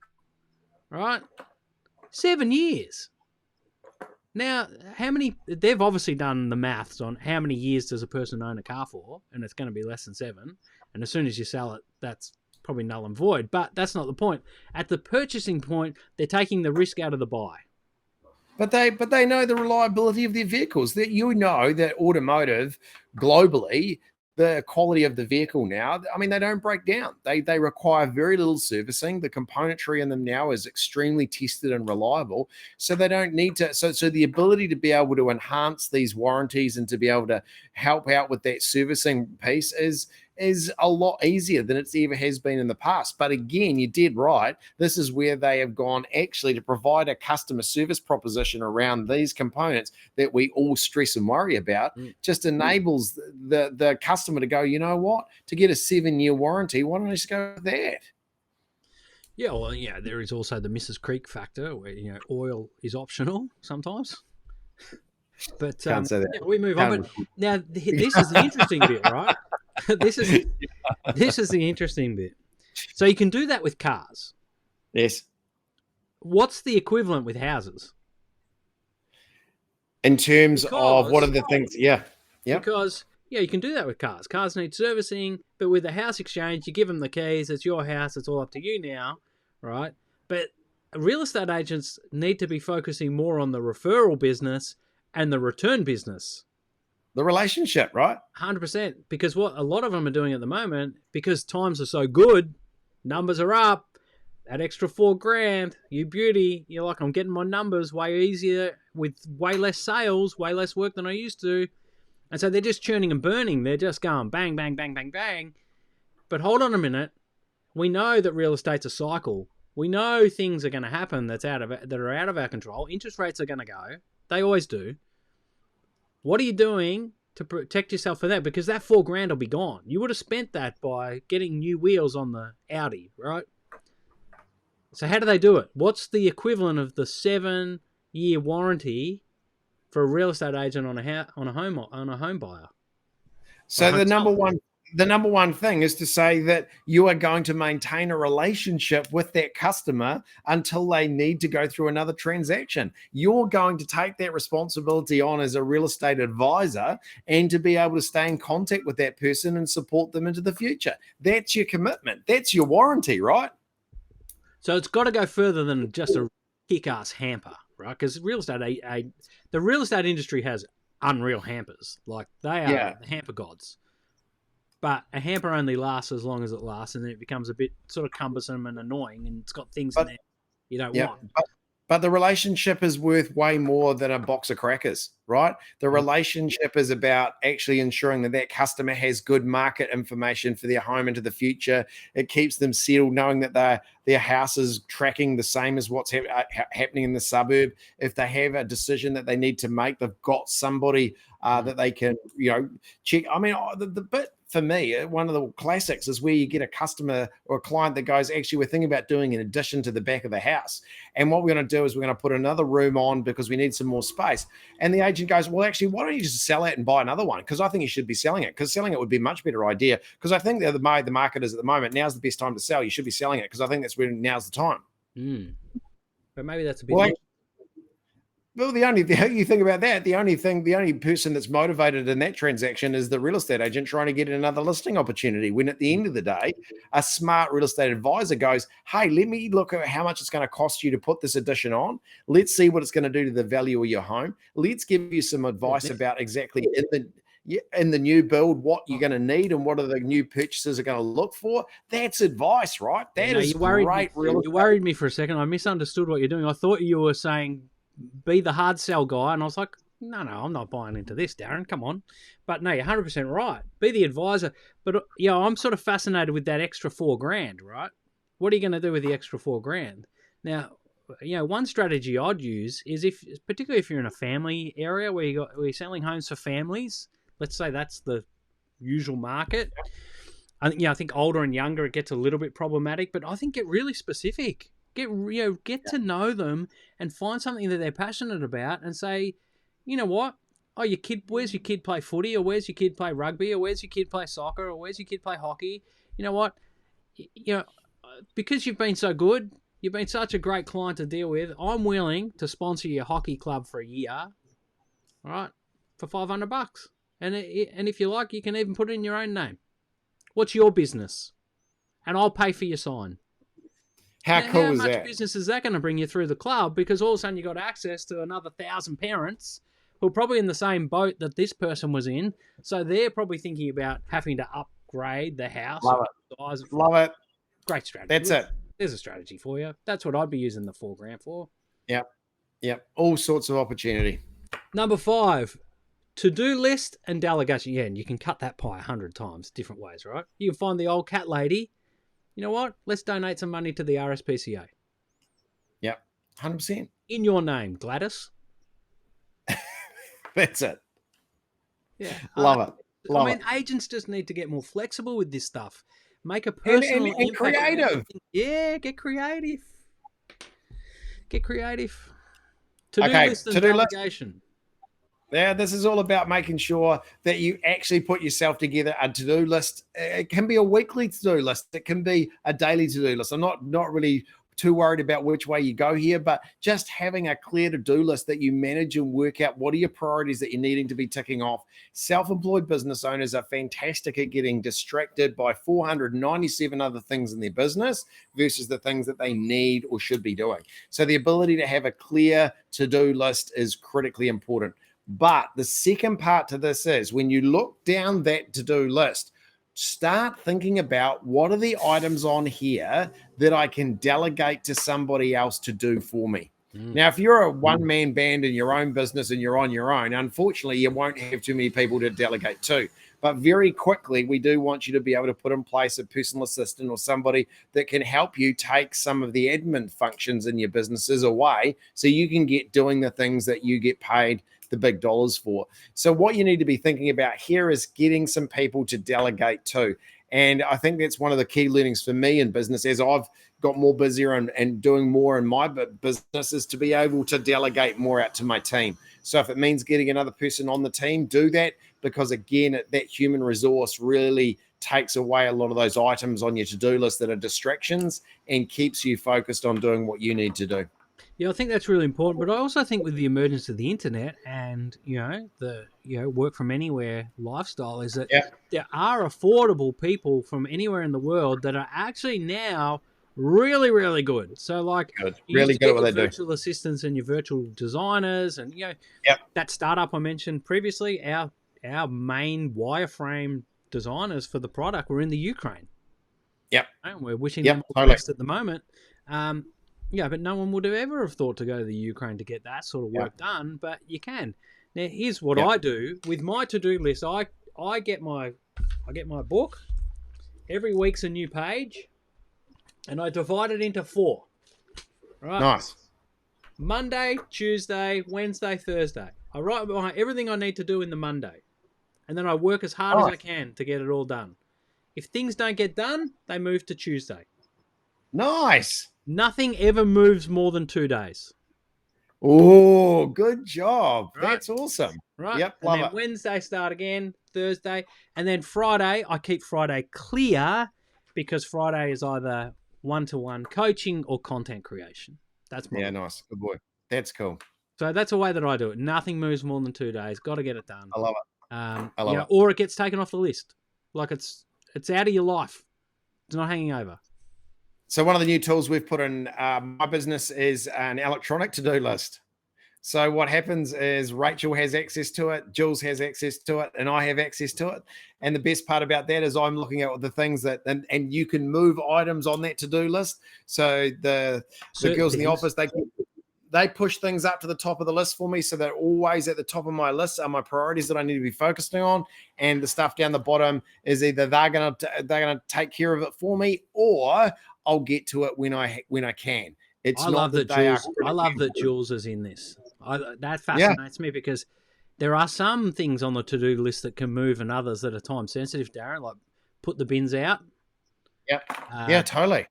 right? 7 years. Now, they've obviously done the maths on how many years does a person own a car for, and it's going to be less than 7. And as soon as you sell it, that's probably null and void. But that's not the point. At the purchasing point, they're taking the risk out of the buy. But they know the reliability of their vehicles. That that automotive globally, the quality of the vehicle now, I mean, they don't break down. They require very little servicing. The componentry in them now is extremely tested and reliable. So they don't need to. So the ability to be able to enhance these warranties and to be able to help out with that servicing piece is a lot easier than it ever has been in the past. But again, you did right. This is where they have gone actually to provide a customer service proposition around these components that we all stress and worry about. Just enables the customer to go, you know what, to get a 7-year warranty, why don't I just go with that? Yeah, well, yeah, there is also the Mrs. Creek factor where, oil is optional sometimes. But we move on. But now, this is the interesting bit, right? This is the interesting bit. So you can do that with cars. Yes. What's the equivalent with houses? In terms of what are the things? Yeah. Because you can do that with cars. Cars need servicing, but with a house exchange, you give them the keys. It's your house. It's all up to you now, right? But real estate agents need to be focusing more on the referral business and the return business. The relationship, right? 100%. Because what a lot of them are doing at the moment, because times are so good, numbers are up, that extra $4,000, you beauty, you're like, I'm getting my numbers way easier with way less sales, way less work than I used to. And so they're just churning and burning. They're just going bang, bang, bang, bang, bang. But hold on a minute. We know that real estate's a cycle. We know things are going to happen that are out of our control. Interest rates are going to go. They always do. What are you doing to protect yourself for that? Because that $4,000 will be gone. You would have spent that by getting new wheels on the Audi, right? So how do they do it? What's the equivalent of the 7-year warranty for a real estate agent on a home buyer? So the number one thing is to say that you are going to maintain a relationship with that customer until they need to go through another transaction. You're going to take that responsibility on as a real estate advisor and to be able to stay in contact with that person and support them into the future. That's your commitment. That's your warranty, right? So it's got to go further than just a kick-ass hamper, right? Because the real estate industry has unreal hampers. Like, they Yeah. are the hamper gods. But a hamper only lasts as long as it lasts, and then it becomes a bit sort of cumbersome and annoying, and it's got things in But there you don't yeah, want. but the relationship is worth way more than a box of crackers, right? The relationship is about actually ensuring that that customer has good market information for their home into the future. It keeps them settled, knowing that their house is tracking the same as what's happening in the suburb. If they have a decision that they need to make, they've got somebody that they can, check. I mean, the bit for me, one of the classics is where you get a customer or a client that goes, actually, we're thinking about doing an addition to the back of the house. And what we're going to do is we're going to put another room on because we need some more space. And the agent goes, well, actually, why don't you just sell it and buy another one? Because I think you should be selling it, because selling it would be a much better idea. Because I think the market is at the moment, now's the best time to sell. You should be selling it, because I think that's when now's the time. But maybe that's a bit... Well, you think about that, the only person that's motivated in that transaction is the real estate agent trying to get another listing opportunity. When at the end of the day, a smart real estate advisor goes, hey, let me look at how much it's going to cost you to put this addition on. Let's see what it's going to do to the value of your home. Let's give you some advice about exactly in the new build, what you're going to need and what are the new purchases are going to look for. That's advice, right? That is great. You worried me for a second. I misunderstood what you're doing. I thought you were saying be the hard sell guy, and I was like, no, I'm not buying into this, Darren, come on. But no, you're 100% right. Be the advisor. But I'm sort of fascinated with that extra $4,000, right? What are you going to do with the extra $4,000? Now, one strategy I'd use is, particularly if you're in a family area where you're selling homes for families. Let's say that's the usual market. I think older and younger, it gets a little bit problematic, but I think get really specific. Get to know them and find something that they're passionate about, and say, you know what? Oh, where's your kid play footy, or where's your kid play rugby, or where's your kid play soccer, or where's your kid play hockey? You know what? Because you've been so good, you've been such a great client to deal with, I'm willing to sponsor your hockey club for a year, all right, for $500. And if you like, you can even put it in your own name. What's your business? And I'll pay for your sign. How cool is that? How much business is that going to bring you through the club? Because all of a sudden you got access to another 1,000 parents who are probably in the same boat that this person was in. So they're probably thinking about having to upgrade the house. Love it. Love it. Great strategy. That's it. There's a strategy for you. That's what I'd be using the $4,000 for. Yep. All sorts of opportunity. Number 5, to-do list and delegation. Yeah, and you can cut that pie 100 times, different ways, right? You can find the old cat lady. You know what? Let's donate some money to the RSPCA. Yep, 100%. In your name, Gladys. That's it. Yeah. Love it. Agents just need to get more flexible with this stuff. Make a personal and impact. Creative. Yeah, get creative. To-do list and delegation. Yeah, this is all about making sure that you actually put yourself together a to-do list. It can be a weekly to-do list. It can be a daily to-do list. I'm not really too worried about which way you go here, but just having a clear to-do list that you manage and work out what are your priorities that you're needing to be ticking off. Self-employed business owners are fantastic at getting distracted by 497 other things in their business versus the things that they need or should be doing. So the ability to have a clear to-do list is critically important. But the second part to this is, when you look down that to-do list, start thinking about what are the items on here that I can delegate to somebody else to do for me. Now, if you're a one-man band in your own business and you're on your own, unfortunately, you won't have too many people to delegate to. But very quickly, we do want you to be able to put in place a personal assistant or somebody that can help you take some of the admin functions in your businesses away so you can get doing the things that you get paid the big dollars for. So what you need to be thinking about here is getting some people to delegate to. And I think that's one of the key learnings for me in business as I've got more busier and doing more in my business, is to be able to delegate more out to my team. So if it means getting another person on the team, do that, because again, that human resource really takes away a lot of those items on your to-do list that are distractions and keeps you focused on doing what you need to do. Yeah, I think that's really important. But I also think with the emergence of the internet and the work from anywhere lifestyle, is that there are affordable people from anywhere in the world that are actually now Really, really good. So, like, Good. you Really used to good at get what your they do. virtual assistants and your virtual designers, and Yep. that startup I mentioned previously. Our main wireframe designers for the product were in the Ukraine. Yep. And we're wishing Yep. them all the Totally. best at the moment. But no one would have ever have thought to go to the Ukraine to get that sort of work done. But you can. Now, here's what I do with my to-do list. I get my book. Every week's a new page, and I divide it into 4. Right. Nice. Monday, Tuesday, Wednesday, Thursday. I write everything I need to do in the Monday, and then I work as hard as I can to get it all done. If things don't get done, they move to Tuesday. Nice. Nothing ever moves more than 2 days. Oh, good job. Right. That's awesome. Right. Yep. And Love then it. Wednesday start again, Thursday, and then Friday, I keep Friday clear because Friday is either one-to-one coaching or content creation. That's my nice. Good boy. That's cool. So that's the way that I do it. Nothing moves more than 2 days. Got to get it done. I love it. I love it. Or it gets taken off the list. Like it's out of your life. It's not hanging over. So one of the new tools we've put in my business is an electronic to-do list. So what happens is Rachel has access to it, Jules has access to it, and I have access to it. And the best part about that is I'm looking at the things that, and you can move items on that to-do list. So the girls in the office, they push things up to the top of the list for me. So they're always at the top of my list are my priorities that I need to be focusing on. And the stuff down the bottom is either they're gonna take care of it for me, or I'll get to it when I can. I love that Jules is in this. That fascinates me because there are some things on the to-do list that can move and others that are time sensitive, Darren, like put the bins out. Yep. Totally.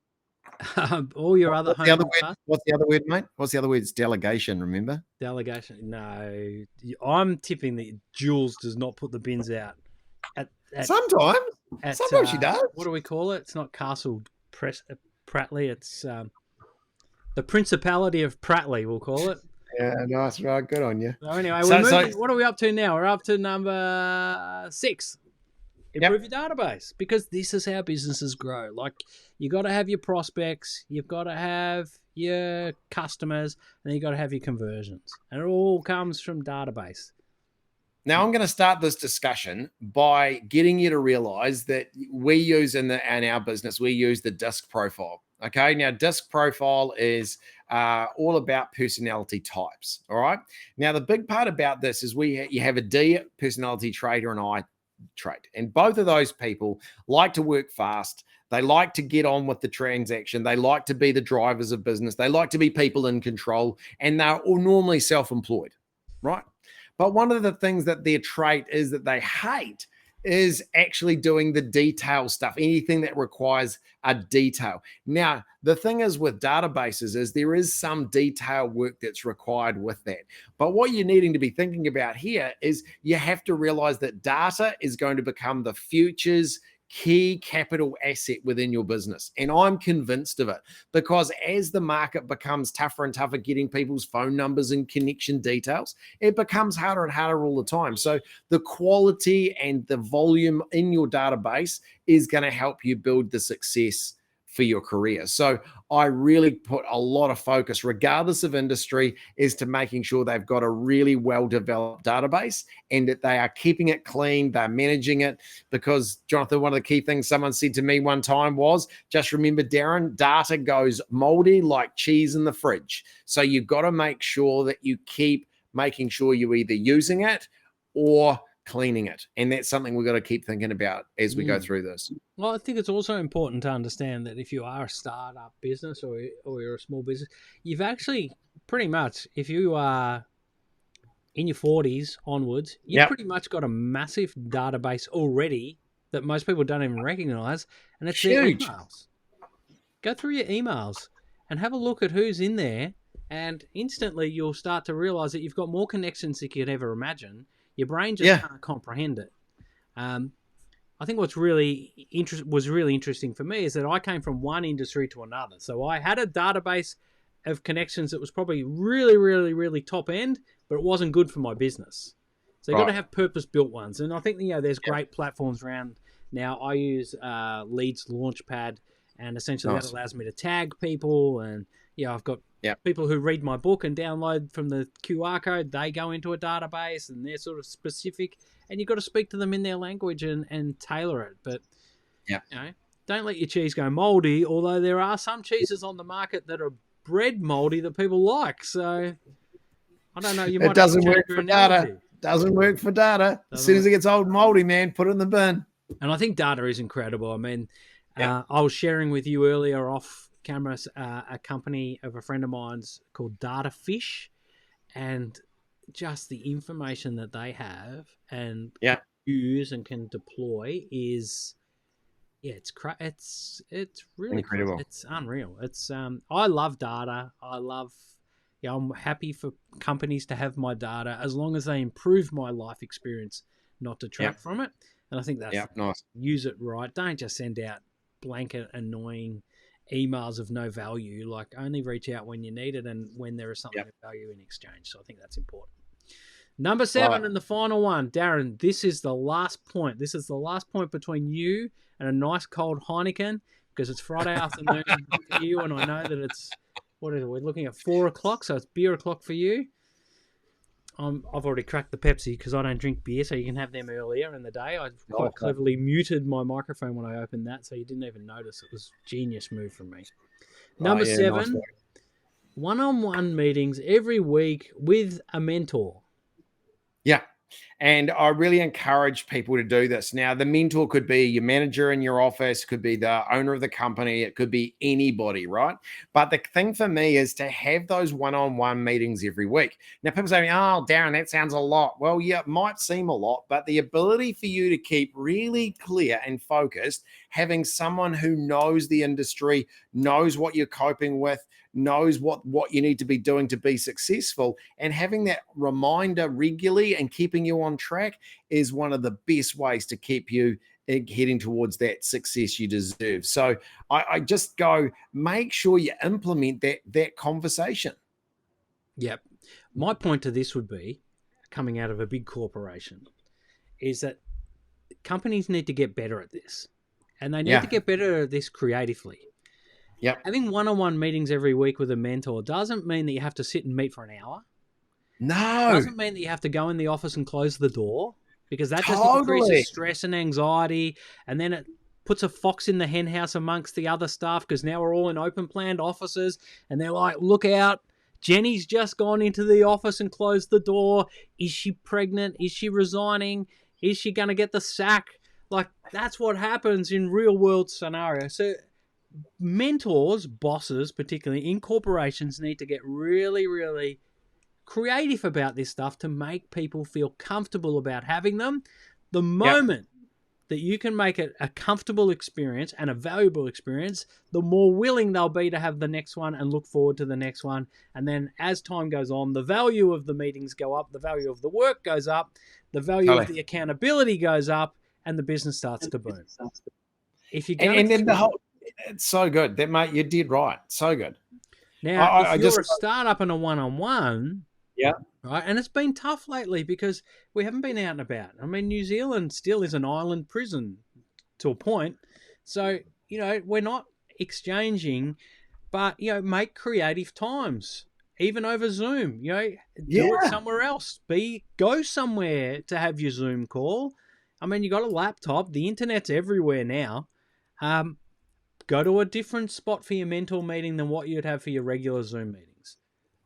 All your other what's the other word, mate? What's the other word? It's delegation, remember? Delegation. No. I'm tipping that Jules does not put the bins out. Sometimes she does. What do we call it? It's not Castle Pratley. It's the Principality of Pratley, we'll call it. Yeah, nice. Right, good on you. So anyway, what are we up to now? We're up to number 6. Improve your database, because this is how businesses grow. Like, you got to have your prospects, you've got to have your customers, and you got to have your conversions. And it all comes from database. Now, I'm going to start this discussion by getting you to realize that we use in our business, we use the DISC profile. Okay. Now, DISC profile is all about personality types. All right. Now, the big part about this is you have a D personality trait or an I trait. And both of those people like to work fast. They like to get on with the transaction. They like to be the drivers of business. They like to be people in control, and they're all normally self-employed, right? But one of the things that their trait is that they hate is actually doing the detail stuff, anything that requires a detail. Now, the thing is with databases is there is some detail work that's required with that. But what you're needing to be thinking about here is you have to realize that data is going to become the future's key capital asset within your business. And I'm convinced of it, because as the market becomes tougher and tougher getting people's phone numbers and connection details, it becomes harder and harder all the time. So the quality and the volume in your database is going to help you build the success for your career. So I really put a lot of focus, regardless of industry, is to making sure they've got a really well-developed database and that they are keeping it clean, they're managing it. Because, Jonathan, one of the key things someone said to me one time was, just remember, Darren, data goes moldy like cheese in the fridge. So you've got to make sure that you keep making sure you're either using it or cleaning it. And that's something we've got to keep thinking about as we go through this. Well, I think it's also important to understand that if you are a startup business or you're a small business, you've actually pretty much, if you are in your 40s onwards, you've pretty much got a massive database already that most people don't even recognize, and it's their emails. Go through your emails and have a look at who's in there, and instantly you'll start to realize that you've got more connections than you could ever imagine. Your brain just can't comprehend it. I think what's really interesting for me is that I came from one industry to another. So I had a database of connections that was probably really, really, really top end, but it wasn't good for my business. So you've got to have purpose-built ones. And I think, there's great platforms around now. I use Leads Launchpad, And essentially Nice. that allows me to tag people. And I've got people who read my book and download from the QR code. They go into a database and they're sort of specific. And you've got to speak to them in their language and tailor it. But, don't let your cheese go moldy, although there are some cheeses on the market that are bred moldy that people like. So, I don't know. It doesn't work for data. Doesn't work for data. As soon as it gets old and moldy, man, put it in the bin. And I think data is incredible. I mean, I was sharing with you earlier off camera a company of a friend of mine's called Data Fish, and just the information that they have and use and can deploy is it's really incredible. It's unreal. It's I love data. I love I'm happy for companies to have my data as long as they improve my life experience, not detract from it. And I think that's nice. Use it right. Don't just send out blanket annoying emails of no value. Like, only reach out when you need it and when there is something of value in exchange. So I think that's important. Number 7 and the final one, Darren, this is the last point. This is the last point between you and a nice cold Heineken, because it's Friday afternoon for you, and I know that it's, what is it, we're looking at 4 o'clock, so it's beer o'clock for you. I've already cracked the Pepsi because I don't drink beer, so you can have them earlier in the day. I quite cleverly muted my microphone when I opened that, so you didn't even notice. It was a genius move from me. Number 7, nice one-on-one meetings every week with a mentor. Yeah. And I really encourage people to do this. Now, the mentor could be your manager in your office, could be the owner of the company, it could be anybody, right? But the thing for me is to have those one-on-one meetings every week. Now, people say, oh, Darren, that sounds a lot. Well, yeah, it might seem a lot, but the ability for you to keep really clear and focused, having someone who knows the industry, knows what you're coping with, knows what you need to be doing to be successful, and having that reminder regularly and keeping you on track is one of the best ways to keep you heading towards that success you deserve. So I just go, make sure you implement that conversation. Yep. My point to this would be, coming out of a big corporation, is that companies need to get better at this, and they need to get better at this creatively. Yep. Having one-on-one meetings every week with a mentor doesn't mean that you have to sit and meet for an hour. No. It doesn't mean that you have to go in the office and close the door, because that just increases stress and anxiety, and then it puts a fox in the hen house amongst the other staff, because now we're all in open planned offices and they're like, look out, Jenny's just gone into the office and closed the door. Is she pregnant? Is she resigning? Is she going to get the sack? Like, that's what happens in real world scenarios. So mentors, bosses, particularly in corporations, need to get really, really creative about this stuff to make people feel comfortable about having them. The moment that you can make it a comfortable experience and a valuable experience, the more willing they'll be to have the next one and look forward to the next one. And then as time goes on, the value of the meetings go up, the value of the work goes up, the value of the accountability goes up, and the business starts to boom. If you're going and then the whole, it's so good. That, mate, you did right. So good. Now, if you're a startup and a one-on-one, right, and it's been tough lately because we haven't been out and about. I mean, New Zealand still is an island prison to a point. So, we're not exchanging, but, make creative times, even over Zoom. Do it somewhere else. Go somewhere to have your Zoom call. I mean, you got a laptop. The internet's everywhere now. Go to a different spot for your mentor meeting than what you'd have for your regular Zoom meetings.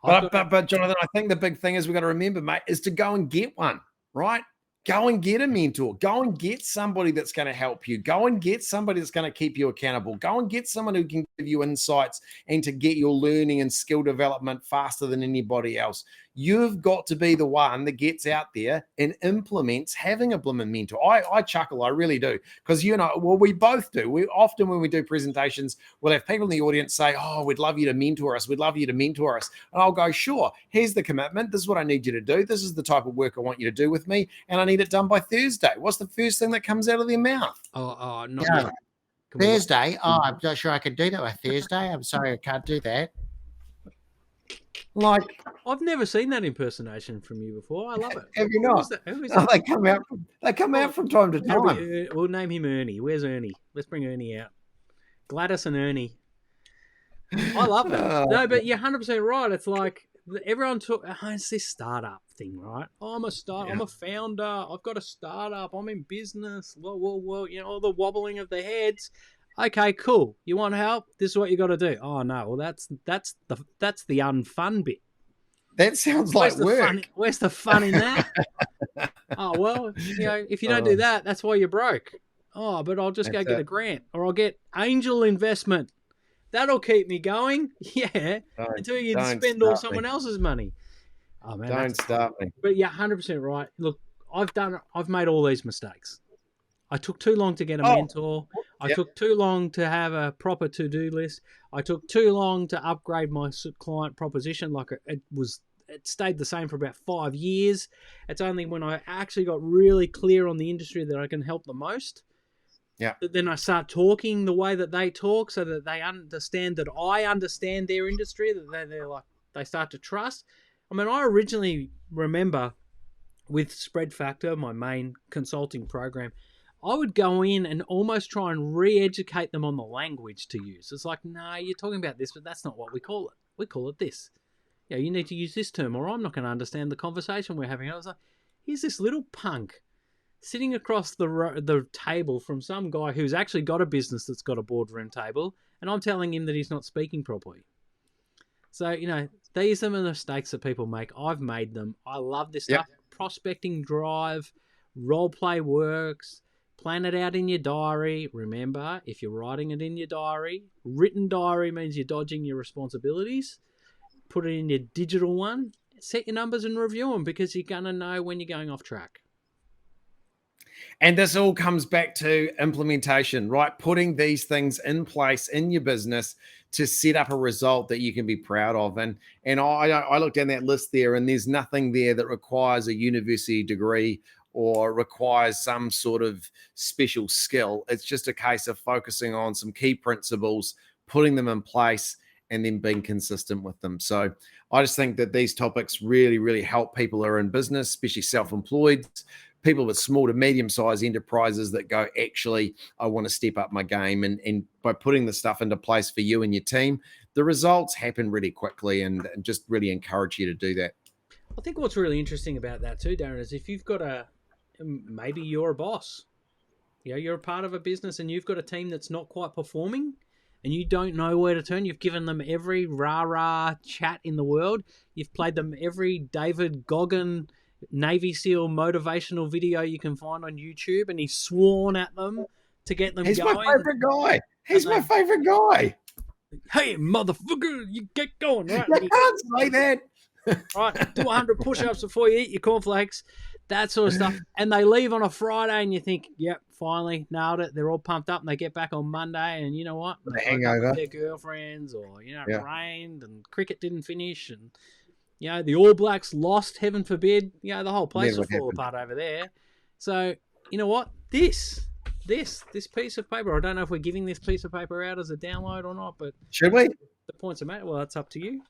But Jonathan, I think the big thing is we've got to remember, mate, is to go and get one, right? Go and get a mentor. Go and get somebody that's going to help you. Go and get somebody that's going to keep you accountable. Go and get someone who can give you insights and to get your learning and skill development faster than anybody else. You've got to be the one that gets out there and implements having a blooming mentor. I chuckle, I really do, because we both do. We often, when we do presentations, we'll have people in the audience say, "Oh, we'd love you to mentor us. We'd love you to mentor us." And I'll go, "Sure. Here's the commitment. This is what I need you to do. This is the type of work I want you to do with me, and I need it done by Thursday." What's the first thing that comes out of their mouth? Thursday. Oh, I'm not sure I can do that by Thursday. I'm sorry, I can't do that. Like, I've never seen that impersonation from you before. I love it. Have you not? Who is that? They come out from time to time. We'll name him Ernie. Where's Ernie? Let's bring Ernie out. Gladys and Ernie. I love that. No, but you're 100% right. It's like everyone it's this startup thing, right? Oh, I'm a founder. I've got a startup. I'm in business. Well, all the wobbling of the heads. Okay, cool. You want help? This is what you got to do. Oh no, well that's the unfun bit. That sounds like work. Where's the fun in that? Oh well, if you don't do that, that's why you're broke. Oh, but I'll just go get a grant, or I'll get angel investment. That'll keep me going. Yeah, until you spend all someone else's money. Oh man, don't start me. But you're 100% right. Look, I've made all these mistakes. I took too long to get a mentor. I took too long to have a proper to-do list. I took too long to upgrade my client proposition. Like it stayed the same for about 5 years. It's only when I actually got really clear on the industry that I can help the most. Yeah. Then I start talking the way that they talk, so that they understand that I understand their industry. That they start to trust. I mean, I originally remember with Spread Factor, my main consulting program, I would go in and almost try and re-educate them on the language to use. It's like, no, you're talking about this, but that's not what we call it. We call it this. You need to use this term, or I'm not going to understand the conversation we're having. I was like, here's this little punk sitting across the table from some guy who's actually got a business that's got a boardroom table, and I'm telling him that he's not speaking properly. So, these are the mistakes that people make. I've made them. I love this stuff. Prospecting drive, role play works. Plan it out in your diary. Remember, if you're writing it in your diary, written diary means you're dodging your responsibilities. Put it in your digital one. Set your numbers and review them, because you're going to know when you're going off track. And this all comes back to implementation, right? Putting these things in place in your business to set up a result that you can be proud of. And I looked down that list there, and there's nothing there that requires a university degree or requires some sort of special skill. It's just a case of focusing on some key principles, putting them in place, and then being consistent with them. So I just think that these topics really, really help people who are in business, especially self-employed, people with small to medium-sized enterprises that go, actually, I want to step up my game. And by putting the stuff into place for you and your team, the results happen really quickly, and just really encourage you to do that. I think what's really interesting about that too, Darren, is if you've got maybe you're a boss, you're a part of a business and you've got a team that's not quite performing and you don't know where to turn. You've given them every rah-rah chat in the world. You've played them every David Goggin Navy SEAL motivational video you can find on YouTube, and he's sworn at them to get them going. He's my favorite guy. He's my favorite guy. Hey, motherfucker, you get going, right? You can't say that. Right, do 100 push-ups before you eat your cornflakes, that sort of stuff. And they leave on a Friday and you think, yep, finally nailed it. They're all pumped up, and they get back on Monday, and you know what? The hangover. With their girlfriends, or, it rained and cricket didn't finish, and, the All Blacks lost, heaven forbid. The whole place will fall apart over there. So, you know what? This piece of paper, I don't know if we're giving this piece of paper out as a download or not, but... Should we? The points are made. Well, that's up to you.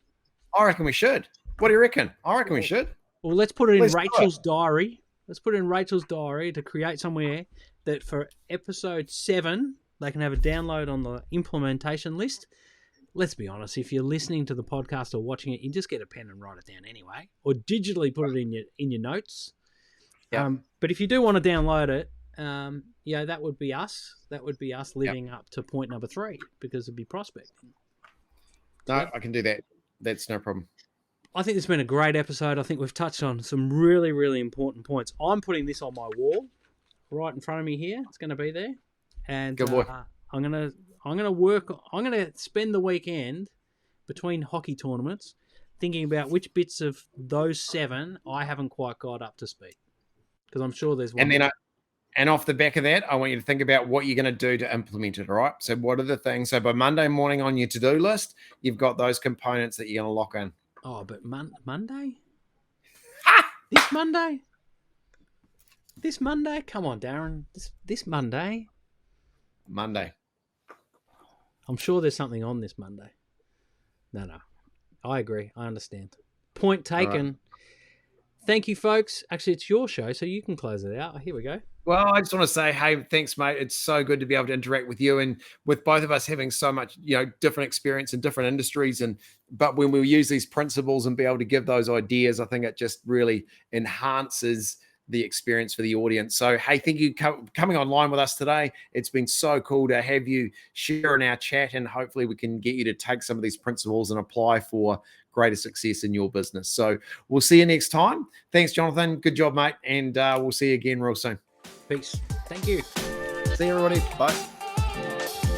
I reckon we should. What do you reckon? I reckon we should. Well, let's put it in Rachel's diary. Let's put it in Rachel's diary to create somewhere that for episode 7, they can have a download on the implementation list. Let's be honest, if you're listening to the podcast or watching it, you just get a pen and write it down anyway, or digitally put it in your notes. Yeah. But if you do want to download it, that would be us. That would be us living up to point number 3, because it'd be prospecting. No, I can do that. That's no problem. I think it's been a great episode. I think we've touched on some really, really important points. I'm putting this on my wall right in front of me here. It's going to be there. And good boy. I'm going to spend the weekend between hockey tournaments thinking about which bits of those 7 I haven't quite got up to speed. Because I'm sure there's one. And off the back of that, I want you to think about what you're going to do to implement it, all right? So what are the things? So by Monday morning on your to-do list, you've got those components that you're going to lock in. Oh, but Monday? This Monday? This Monday? Come on, Darren. This Monday? Monday. I'm sure there's something on this Monday. No. I agree. I understand. Point taken. Right. Thank you, folks. Actually, it's your show, so you can close it out. Here we go. Well, I just want to say, hey, thanks, mate. It's so good to be able to interact with you, and with both of us having so much, different experience in different industries. But when we use these principles and be able to give those ideas, I think it just really enhances the experience for the audience. So, hey, thank you coming online with us today. It's been so cool to have you share in our chat, and hopefully we can get you to take some of these principles and apply for greater success in your business. So we'll see you next time. Thanks, Jonathan. Good job, mate. And we'll see you again real soon. Peace. Thank you. See you, everybody. Bye.